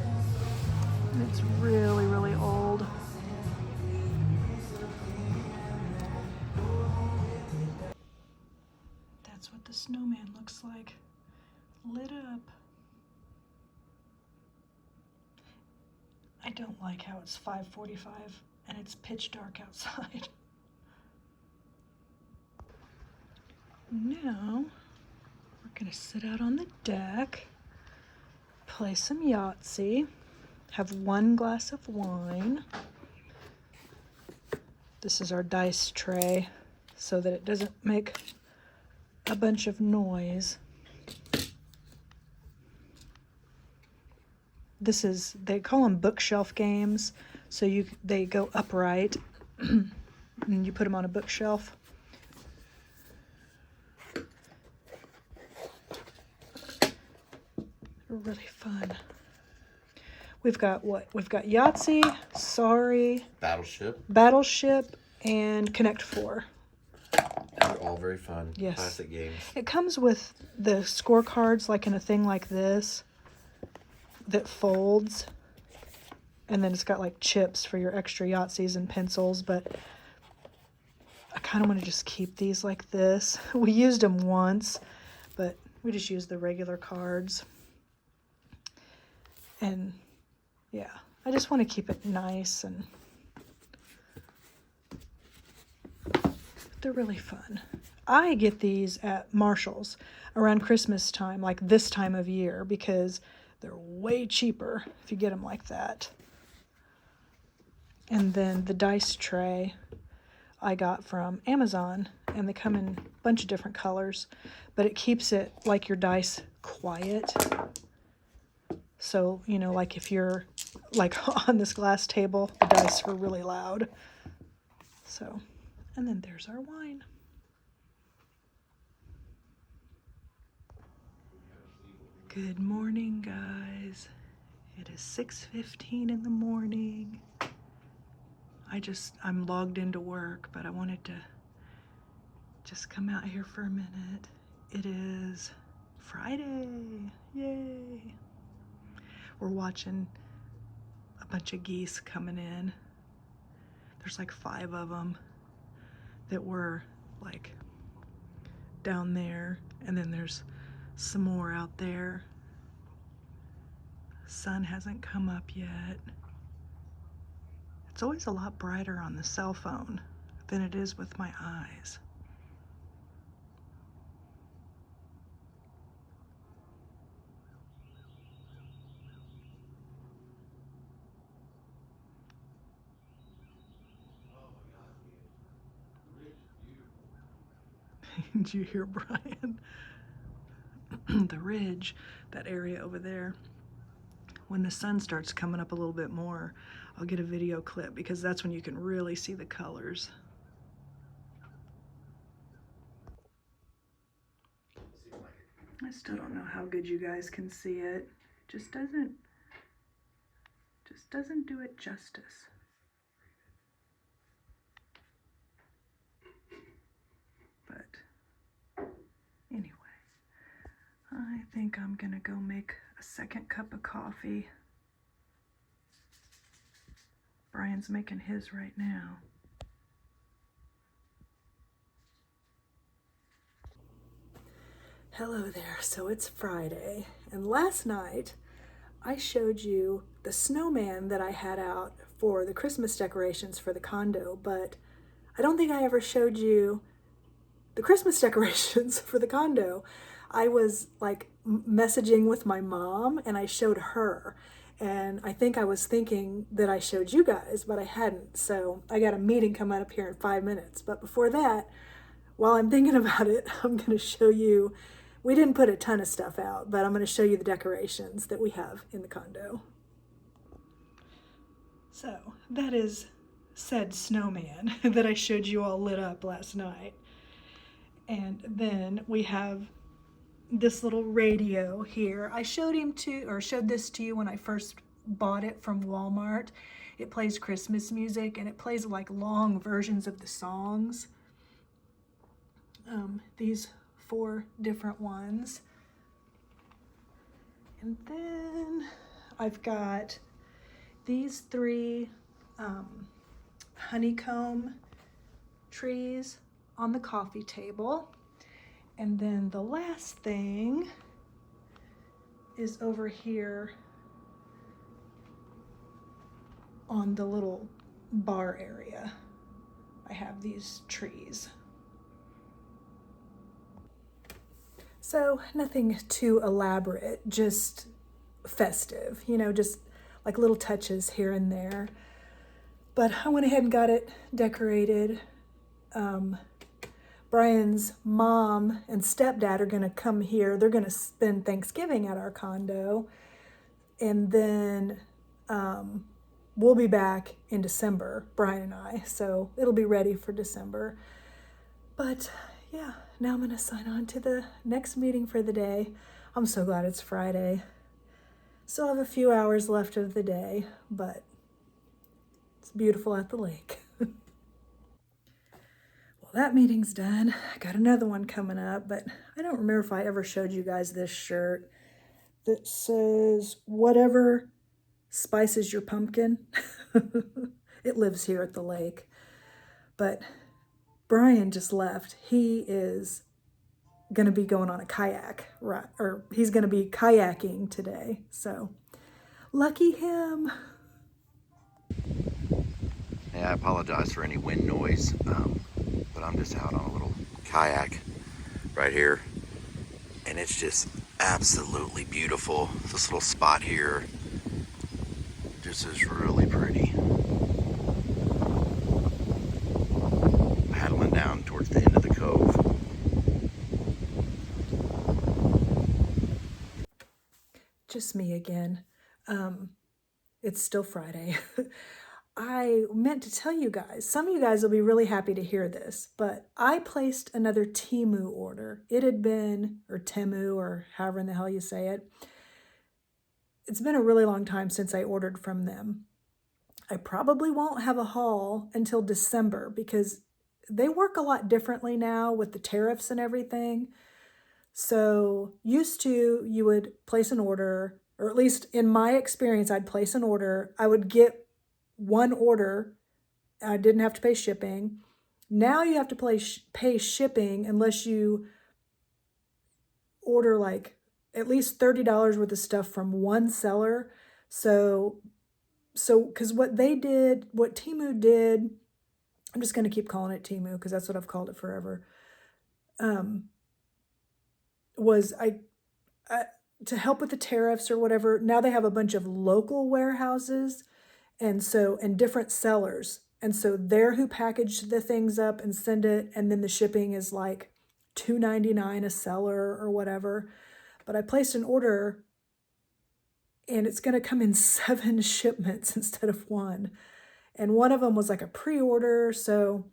And it's really, really old. That's what the snowman looks like. Lit up. I don't like how it's 5:45 and it's pitch dark outside. Now, we're gonna sit out on the deck, play some Yahtzee, have one glass of wine. This is our dice tray so that it doesn't make a bunch of noise. This is, they call them bookshelf games. So they go upright and you put them on a bookshelf. They're really fun. We've got what? We've got Yahtzee, Sorry, Battleship, and Connect 4. They're all very fun. Yes. Classic games. It comes with the scorecards, like in a thing like this, that folds. And then it's got like chips for your extra Yahtzees and pencils, but I kind of want to just keep these like this. We used them once, but we just used the regular cards. And yeah, I just want to keep it nice, and they're really fun. I get these at Marshall's around Christmas time, like this time of year, because they're way cheaper if you get them like that. And then the dice tray I got from Amazon, and they come in a bunch of different colors, but it keeps it like your dice quiet. So, you know, like if you're like on this glass table, the dice are really loud. So, and then there's our wine. Good morning, guys. It is 6:15 in the morning. I'm logged into work, but I wanted to just come out here for a minute. It is Friday. Yay. We're watching a bunch of geese coming in. There's like 5 of them that were like down there, and then there's some more out there. Sun hasn't come up yet. It's always a lot brighter on the cell phone than it is with my eyes. Did you hear Brian? The ridge, that area over there. When the sun starts coming up a little bit more, I'll get a video clip, because that's when you can really see the colors. I still don't know how good you guys can see it. Just doesn't do it justice. But anyway, I think I'm gonna go make a second cup of coffee. Brian's making his right now. Hello there. So it's Friday, and last night I showed you the snowman that I had out for the Christmas decorations for the condo, but I don't think I ever showed you the Christmas decorations for the condo. I was like messaging with my mom, and I showed her, and I think I was thinking that I showed you guys, but I hadn't. So I got a meeting coming up here in 5 minutes. But before that, while I'm thinking about it, I'm going to show you. We didn't put a ton of stuff out, but I'm going to show you the decorations that we have in the condo. So that is said snowman that I showed you all lit up last night. And then we have this little radio here. I showed this to you when I first bought it from Walmart. It plays Christmas music, and it plays like long versions of the songs. These 4 different ones. And then I've got these 3 honeycomb trees on the coffee table. And then the last thing is over here on the little bar area. I have these trees. So nothing too elaborate, just festive, you know, just like little touches here and there. But I went ahead and got it decorated. Brian's mom and stepdad are gonna come here. They're gonna spend Thanksgiving at our condo. And then we'll be back in December, Brian and I. So it'll be ready for December. But yeah, now I'm gonna sign on to the next meeting for the day. I'm so glad it's Friday. Still have a few hours left of the day, but it's beautiful at the lake. Well, that meeting's done. I got another one coming up, but I don't remember if I ever showed you guys this shirt that says, "Whatever spices your pumpkin." It lives here at the lake. But Brian just left. He is going to be going on a kayak, right? Or he's going to be kayaking today. So lucky him. Hey, I apologize for any wind noise, but I'm just out on a little kayak right here, and it's just absolutely beautiful. This little spot here just is really pretty. Paddling down towards the end of the cove. Just me again. It's still Friday. I meant to tell you guys, some of you guys will be really happy to hear this, but I placed another Temu order. It had been, or Temu, or however in the hell you say it. It's been a really long time since I ordered from them. I probably won't have a haul until December because they work a lot differently now with the tariffs and everything. So used to, you would place an order, or at least in my experience, I'd place an order. I would get one order. I didn't have to pay shipping. Now you have to pay shipping unless you order like at least $30 worth of stuff from one seller. So because what Temu did, I'm just going to keep calling it Temu because that's what I've called it forever, was to help with the tariffs or whatever. Now they have a bunch of local warehouses and different sellers. And so they're who package the things up and send it. And then the shipping is like $2.99 a seller or whatever. But I placed an order and it's going to come in 7 shipments instead of 1. And one of them was like a pre-order. So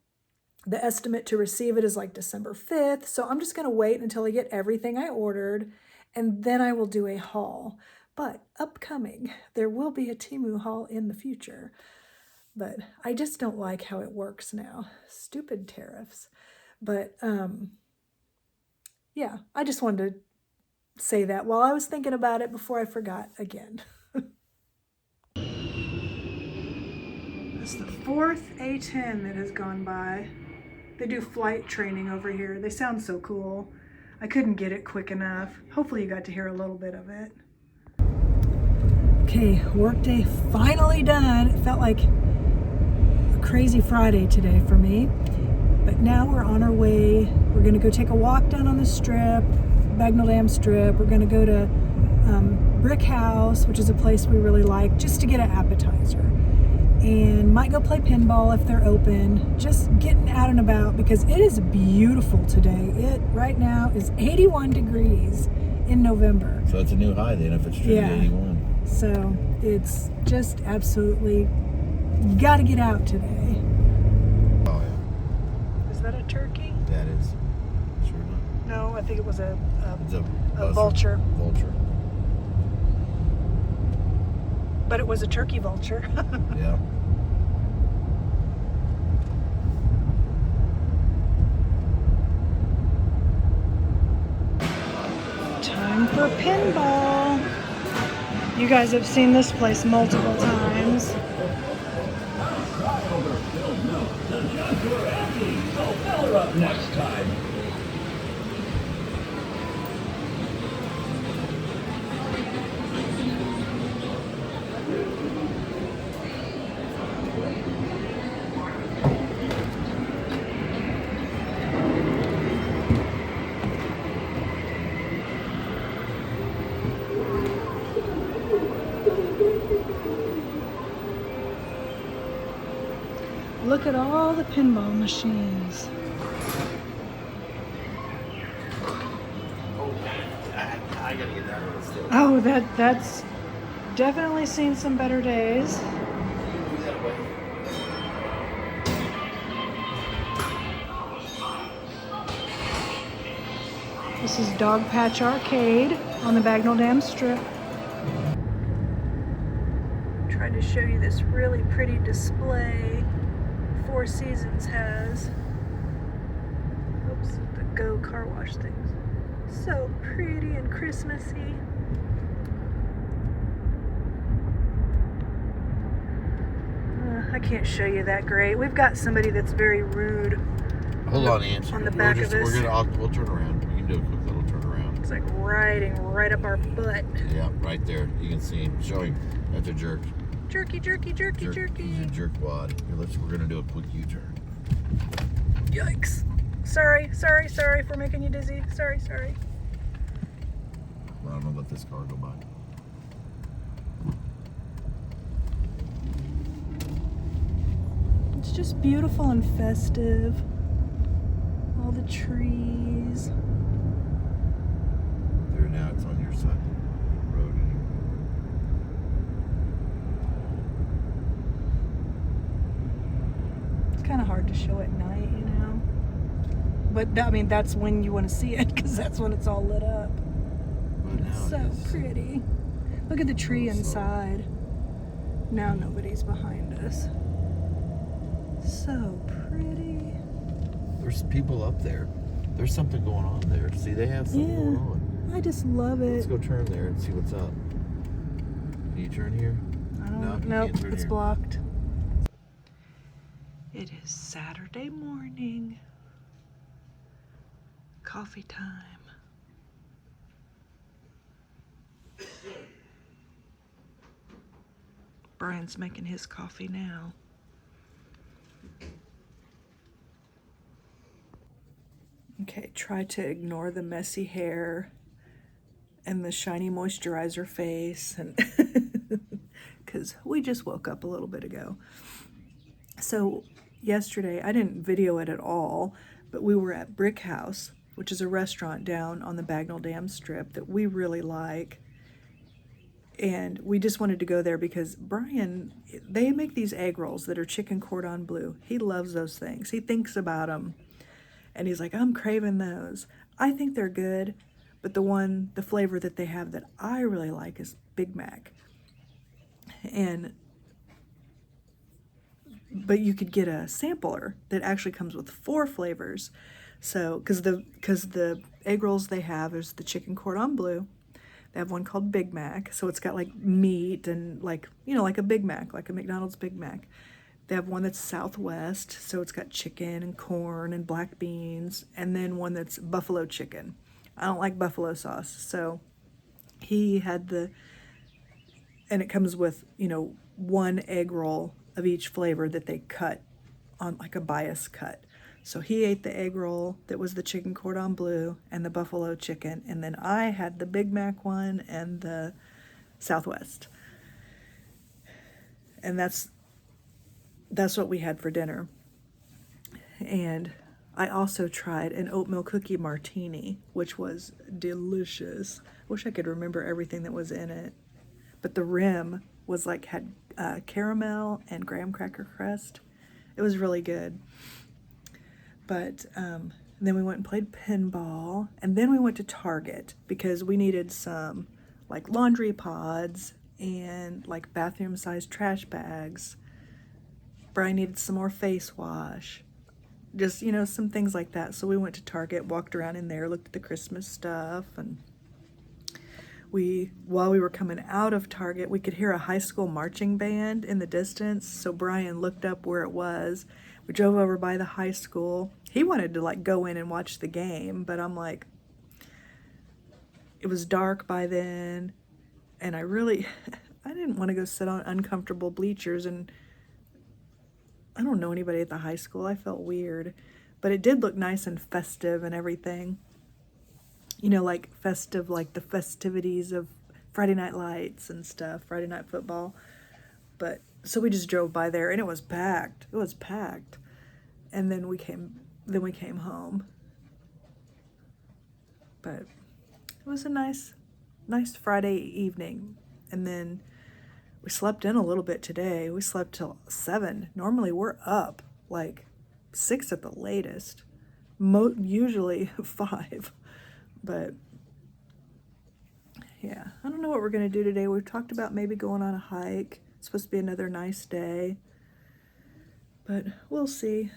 the estimate to receive it is like December 5th. So I'm just going to wait until I get everything I ordered and then I will do a haul. But upcoming, there will be a Temu haul in the future. But I just don't like how it works now. Stupid tariffs. But yeah, I just wanted to say that while I was thinking about it before I forgot again. It's the 4th A10 that has gone by. They do flight training over here. They sound so cool. I couldn't get it quick enough. Hopefully you got to hear a little bit of it. Okay, workday finally done. It felt like a crazy Friday today for me. But now we're on our way. We're gonna go take a walk down on the strip, Bagnell Dam Strip. We're gonna go to Brick House, which is a place we really like, just to get an appetizer. And might go play pinball if they're open. Just getting out and about because it is beautiful today. It right now is 81 degrees in November. So it's a new high then if it's truly 81. So it's just absolutely got to get out today. Oh yeah. Is that a turkey? That is. Sure enough. No, I think it was a It's vulture. Vulture. But it was a turkey vulture. Yeah. Time for pinball. You guys have seen this place multiple times. Next time. Look at all the pinball machines. I gotta get that one still. Oh, that's definitely seen some better days. This is Dog Patch Arcade on the Bagnell Dam Strip. Tried to show you this really pretty display Four Seasons has. Oops, the Go car wash things. So pretty and Christmassy. I can't show you that great. We've got somebody that's very rude. Hold on, Angie. On the back of this. We'll turn around. We can do a quick little turn around. It's like riding right up our butt. Yeah, right there. You can see him. Show him. That's a jerk. Jerky, jerky, jerky, jerky. He's a jerk wad. Here, we're gonna do a quick U-turn. Yikes. Sorry for making you dizzy. Sorry. Well, I'm gonna let this car go by. It's just beautiful and festive. All the trees. There, now it's on your side of the road. It's kind of hard to show at night, you know. But I mean, that's when you want to see it, because that's when it's all lit up. But now So it's pretty. Look at the tree so- inside. Now nobody's behind us. So pretty. There's people up there. There's something going on there. See, they have something Yeah. going on. I just love it. Let's go turn there and see what's up. Can you turn here? No, you Nope, can't turn it's here. blocked. It is Saturday morning. Coffee time. Brian's making his coffee now. Okay, try to ignore the messy hair and the shiny moisturizer face, and because we just woke up a little bit ago. So yesterday, I didn't video it at all, but we were at Brick House, which is a restaurant down on the Bagnell Dam Strip that we really like. And we just wanted to go there because Brian, they make these egg rolls that are chicken cordon bleu. He loves those things. He thinks about them. And he's like, I'm craving those. I think they're good, but the flavor that they have that I really like is Big Mac. But you could get a sampler that actually comes with 4 flavors. So, because the egg rolls they have is the chicken cordon bleu. They have one called Big Mac, so it's got like meat and like a Big Mac, like a McDonald's Big Mac. They have one that's Southwest, so it's got chicken and corn and black beans, and then one that's buffalo chicken. I don't like buffalo sauce, so he had and it comes with, 1 egg roll of each flavor that they cut on like a bias cut. So he ate the egg roll that was the chicken cordon bleu and the buffalo chicken, and then I had the Big Mac one and the Southwest. And that's what we had for dinner. And I also tried an oatmeal cookie martini, which was delicious. Wish I could remember everything that was in it. But the rim had caramel and graham cracker crust. It was really good. But then we went and played pinball, and then we went to Target because we needed some like laundry pods and like bathroom-sized trash bags. Brian needed some more face wash, just some things like that. So we went to Target, walked around in there, looked at the Christmas stuff, and while we were coming out of Target, we could hear a high school marching band in the distance. So Brian looked up where it was. We drove over by the high school. He wanted to like go in and watch the game, but I'm like, it was dark by then, and I didn't want to go sit on uncomfortable bleachers, and I don't know anybody at the high school. I felt weird, but it did look nice and festive and everything. You know, like festive, like the festivities of Friday Night Lights and stuff, Friday Night Football. But so we just drove by there, and it was packed. It was packed. And then we came home. But it was a nice Friday evening. And then we slept in a little bit today. We slept till 7. Normally we're up like 6 at the latest. Usually 5. But yeah, I don't know what we're going to do today. We've talked about maybe going on a hike. It's supposed to be another nice day. But we'll see.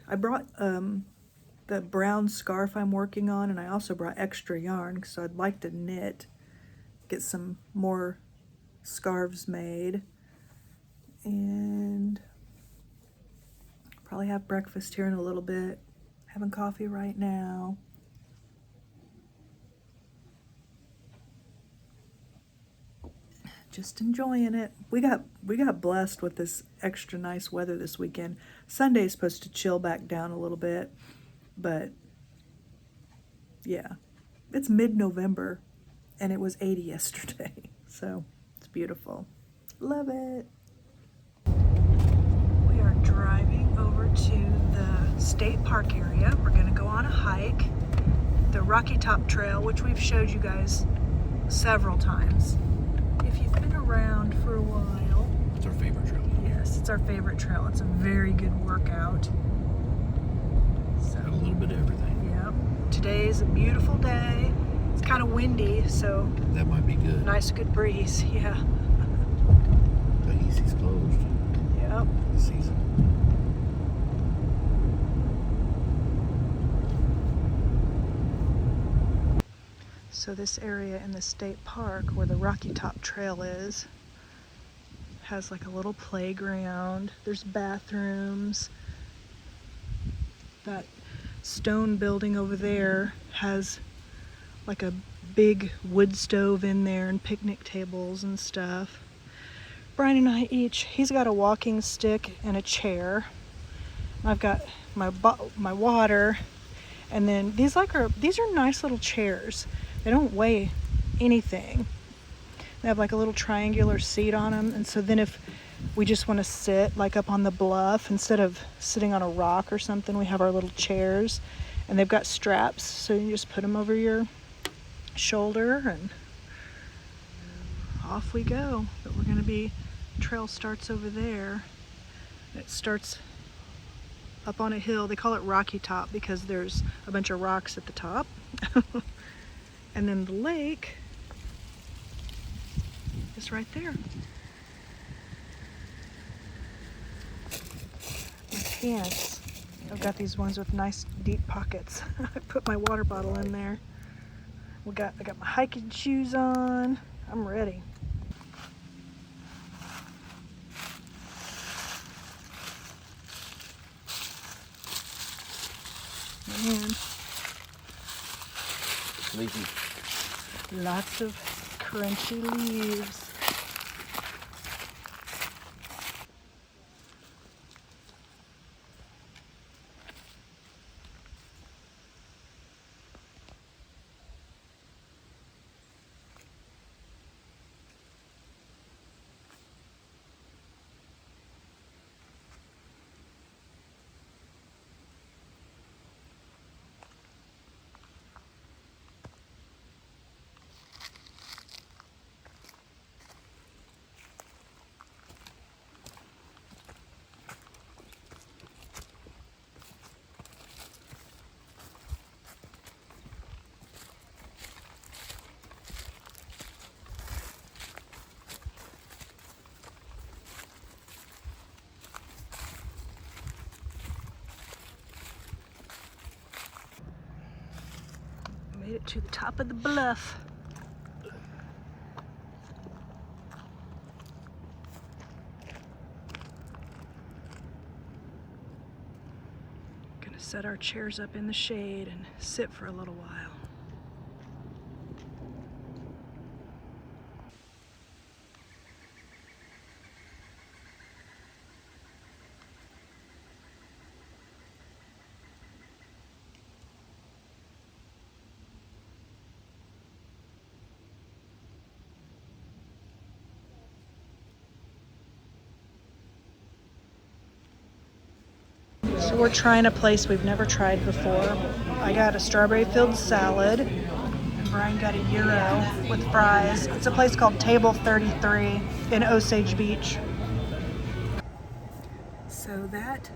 I brought the brown scarf I'm working on, and I also brought extra yarn because I'd like to knit, get some more scarves made, and probably have breakfast here in a little bit. Having coffee right now. Just enjoying it. We got blessed with this extra nice weather this weekend. Sunday is supposed to chill back down a little bit, but yeah, it's mid-November and it was 80 yesterday, so it's beautiful. Love it. We are driving over to the state park area. We're gonna go on a hike, the Rocky Top Trail, which we've showed you guys several times. If you've been around for a while, It's our favorite trail. yes, it's our favorite trail. It's a very good workout. Got a little bit of everything. Yep. Today's a beautiful day. It's kind of windy, so That might be good. nice, good breeze. Yeah. The Easy's closed Yep. this season. So this area in the state park where the Rocky Top Trail is has like a little playground. There's bathrooms. That stone building over there has like a big wood stove in there and picnic tables and stuff. Brian and I he's got a walking stick and a chair. I've got my water, and then these are nice little chairs. They don't weigh anything. They have like a little triangular seat on them, and so then if we just want to sit like up on the bluff instead of sitting on a rock or something, we have our little chairs, and they've got straps, so you just put them over your shoulder and off we go. But trail starts over there. It starts up on a hill. They call it Rocky Top because there's a bunch of rocks at the top. And then the lake is right there. My pants. I've got these ones with nice deep pockets. I put my water bottle in there. I got my hiking shoes on. I'm ready. Man, Leafy. lots of crunchy leaves. Made it to the top of the bluff. set our chairs up in the shade and sit for a little while. So we're trying a place we've never tried before. I got a strawberry-filled salad, and Brian got a gyro with fries. It's a place called Table 33 in Osage Beach. So that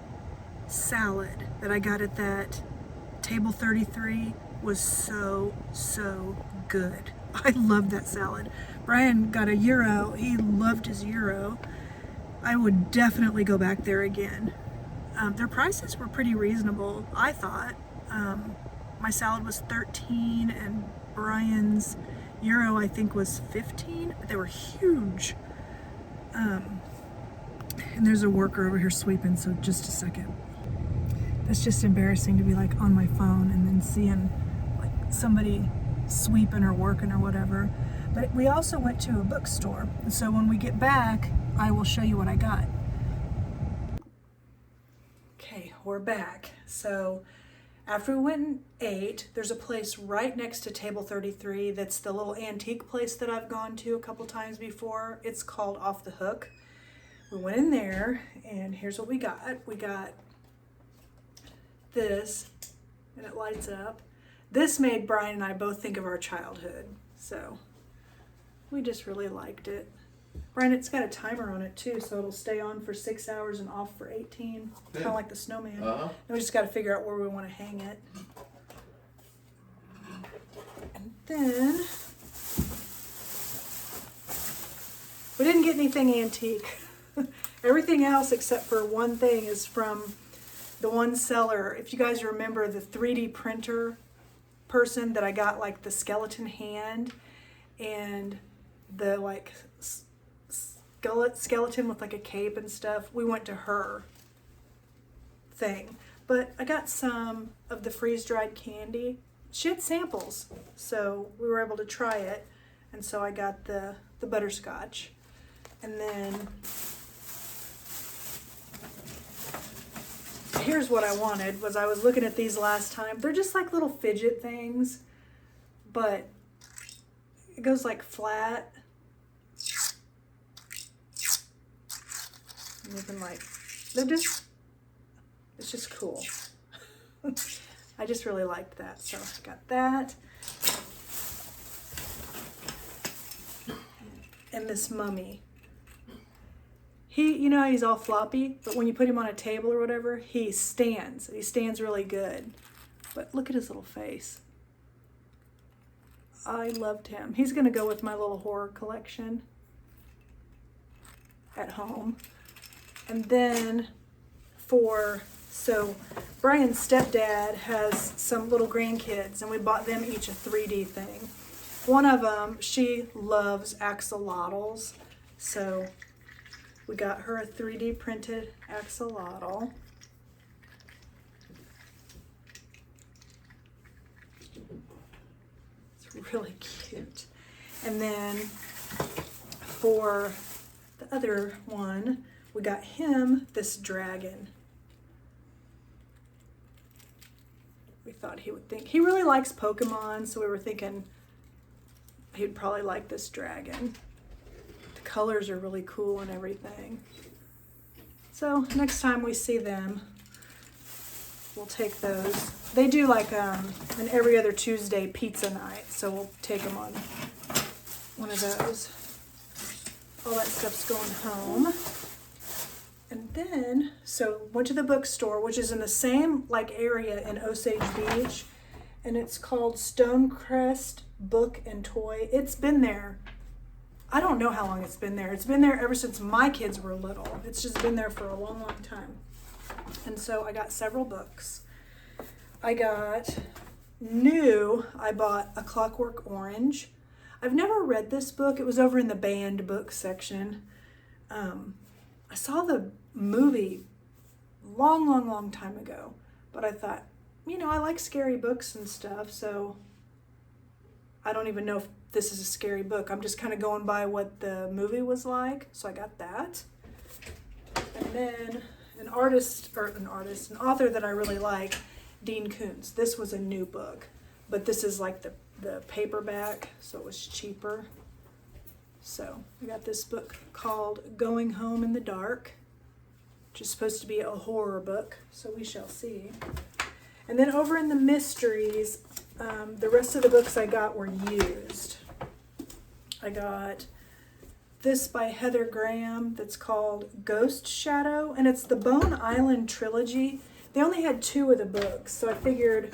salad that I got at that Table 33 was so good. I love that salad. Brian got a gyro. He loved his gyro. I would definitely go back there again. Their prices were pretty reasonable, I thought. My salad was $13 and Brian's gyro I think was $15, but they were huge. And there's a worker over here sweeping, so just a second. It's just embarrassing to be like on my phone and then seeing like somebody sweeping or working or whatever. But we also went to a bookstore, and so when we get back, I will show you what I got. Okay, we're back. So after we went and ate, there's a place right next to Table 33 that's the little antique place that I've gone to a couple times before. It's called Off the Hook. We went in there, and here's what we got. We got this, and it lights up. This made Brian and I both think of our childhood, so we just really liked it. Brian, it's got a timer on it too, so it'll stay on for 6 hours and off for 18. Kind of like the snowman. And we just got to figure out where we want to hang it. And then we didn't get anything antique. Everything else except for one thing is from the one seller. If you guys remember the 3D printer person that I got, like the skeleton hand and the like skeleton with like a cape and stuff, we went to her thing. But I got some of the freeze-dried candy. She had samples, so we were able to try it. And so I got the butterscotch. And then here's what I wanted. Was I was looking at these last time. They're just like little fidget things, but it goes like flat. And you can like, it's just cool. I just really liked that, so I got that. And this mummy. You know how he's all floppy, but when you put him on a table or whatever, he stands. He stands really good. But look at his little face. I loved him. He's gonna go with my little horror collection at home. And then so Brian's stepdad has some little grandkids, and we bought them each a 3D thing. One of them, she loves axolotls, so we got her a 3D printed axolotl. It's really cute. And then for the other one, we got him this dragon. We thought he would think, he really likes Pokemon, so we were thinking he'd probably like this dragon. The colors are really cool and everything. So next time we see them, we'll take those. They do like an every other Tuesday pizza night, so we'll take them on one of those. All that stuff's going home. And then, so went to the bookstore, which is in the same like area in Osage Beach, and it's called Stonecrest Book and Toy. It's been there, I don't know how long it's been there. It's been there ever since my kids were little. It's just been there for a long time. And so I got several books. I bought A Clockwork Orange. I've never read this book. It was over in the banned book section. I saw the movie long time ago, But I thought, you know, I like scary books and stuff, so I don't even know if this is a scary book. I'm just kind of going by what the movie was like, so I got that. And then an author that I really like, Dean Koontz. This was a new book, but this is like the paperback, so it was cheaper. So I got this book called Going Home in the Dark, which is supposed to be a horror book, so we shall see. And then over in the mysteries, the rest of the books I got were used. I got this by Heather Graham that's called Ghost Shadow, and it's the Bone Island trilogy. They only had 2 of the books, so I figured,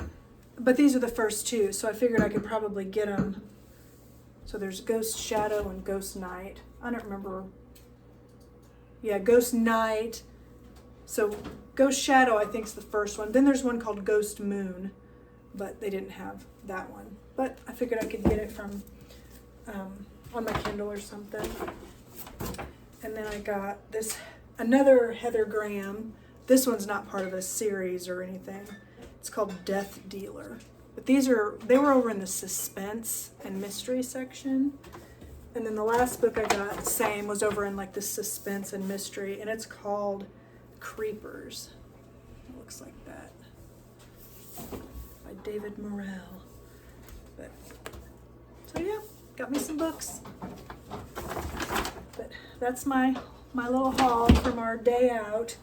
but these are the first 2, so I figured I could probably get them. So there's Ghost Shadow and Ghost Night. I don't remember. Yeah, Ghost Night. So Ghost Shadow, I think, is the first one. Then there's one called Ghost Moon, but they didn't have that one. But I figured I could get it from on my Kindle or something. And then I got another Heather Graham. This one's not part of a series or anything. It's called Death Dealer. But they were over in the suspense and mystery section. And then the last book I got, same, was over in like the suspense and mystery, and it's called Creepers. It looks like that. By David Morrell. But so yeah, got me some books. But that's my little haul from our day out.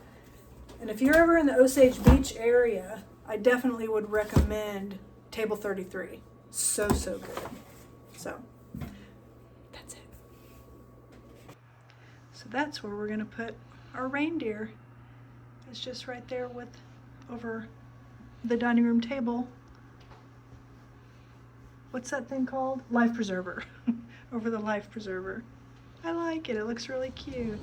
And if you're ever in the Osage Beach area, I definitely would recommend Table 33. So good. So that's it. So that's where we're gonna put our reindeer. It's just right there over the dining room table. What's that thing called? Life preserver. Over the life preserver. I like it. It looks really cute.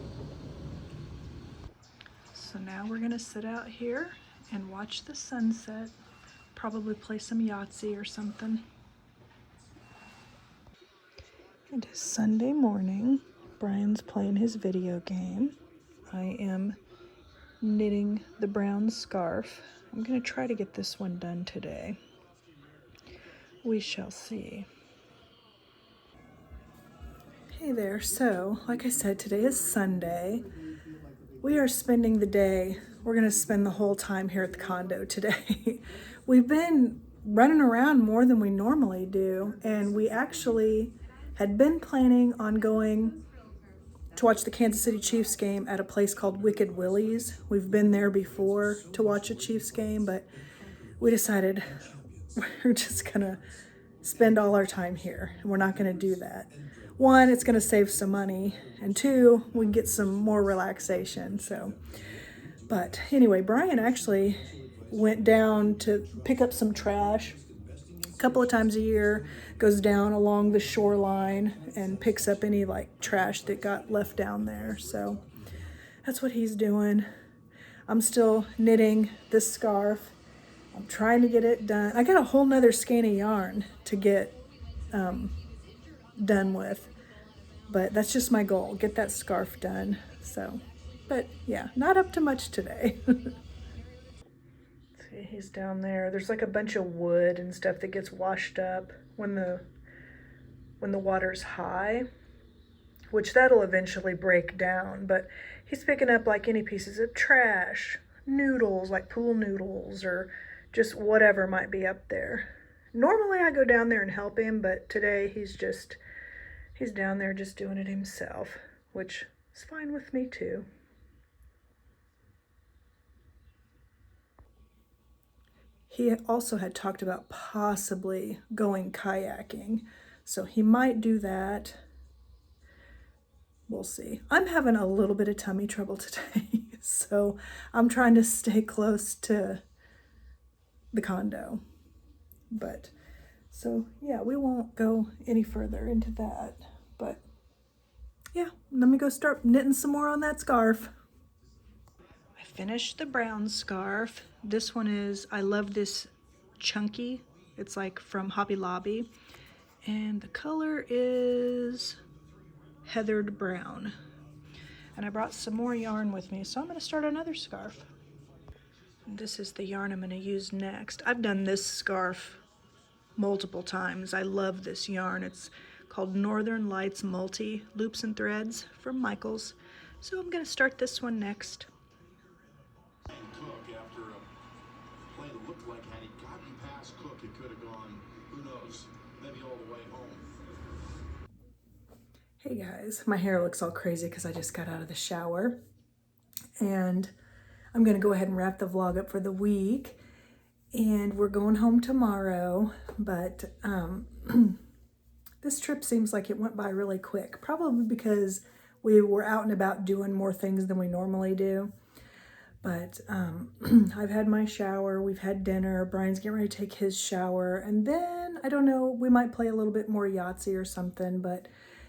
So now we're gonna sit out here and watch the sunset. Probably play some Yahtzee or something. It is Sunday morning. Brian's playing his video game. I am knitting the brown scarf. I'm gonna try to get this one done today. We shall see. Hey there, so like I said, today is Sunday. We are spending the day, we're gonna spend the whole time here at the condo today. We've been running around more than we normally do, and we actually had been planning on going to watch the Kansas City Chiefs game at a place called Wicked Willie's. We've been there before to watch a Chiefs game, but we decided we're just gonna spend all our time here, and we're not gonna do that. 1, it's gonna save some money, and 2, we can get some more relaxation. So, but anyway, Brian actually went down to pick up some trash a couple of times a year, goes down along the shoreline and picks up any like trash that got left down there. So that's what he's doing. I'm still knitting this scarf. I'm trying to get it done. I got a whole nother skein of yarn to get done with, but that's just my goal, get that scarf done. So, but yeah, not up to much today. See, he's down there. There's like a bunch of wood and stuff that gets washed up when the water's high, which that'll eventually break down, but he's picking up like any pieces of trash, noodles, like pool noodles, or just whatever might be up there. Normally I go down there and help him, but today he's down there just doing it himself, which is fine with me too. He also had talked about possibly going kayaking, so he might do that. We'll see. I'm having a little bit of tummy trouble today, so I'm trying to stay close to the condo. But so yeah, we won't go any further into that. But yeah, let me go start knitting some more on that scarf. I finished the brown scarf. This one is, I love this chunky. It's like from Hobby Lobby. And the color is heathered brown. And I brought some more yarn with me, so I'm gonna start another scarf. This is the yarn I'm going to use next. I've done this scarf multiple times. I love this yarn. It's called Northern Lights Multi Loops and Threads from Michaels. So I'm going to start this one next. Cook after a play that looked like had he gotten past Cook, it could have gone, who knows, maybe all the way home. Hey guys, my hair looks all crazy because I just got out of the shower. And I'm going to go ahead and wrap the vlog up for the week. And we're going home tomorrow, but this trip seems like it went by really quick. Probably because we were out and about doing more things than we normally do. But I've had my shower, we've had dinner, Brian's getting ready to take his shower, and then, I don't know, we might play a little bit more Yahtzee or something, but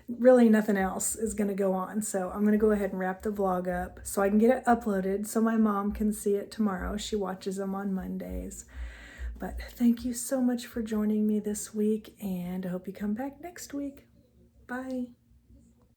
really nothing else is going to go on. So I'm going to go ahead and wrap the vlog up so I can get it uploaded so my mom can see it tomorrow. She watches them on Mondays. But thank you so much for joining me this week, and I hope you come back next week. Bye.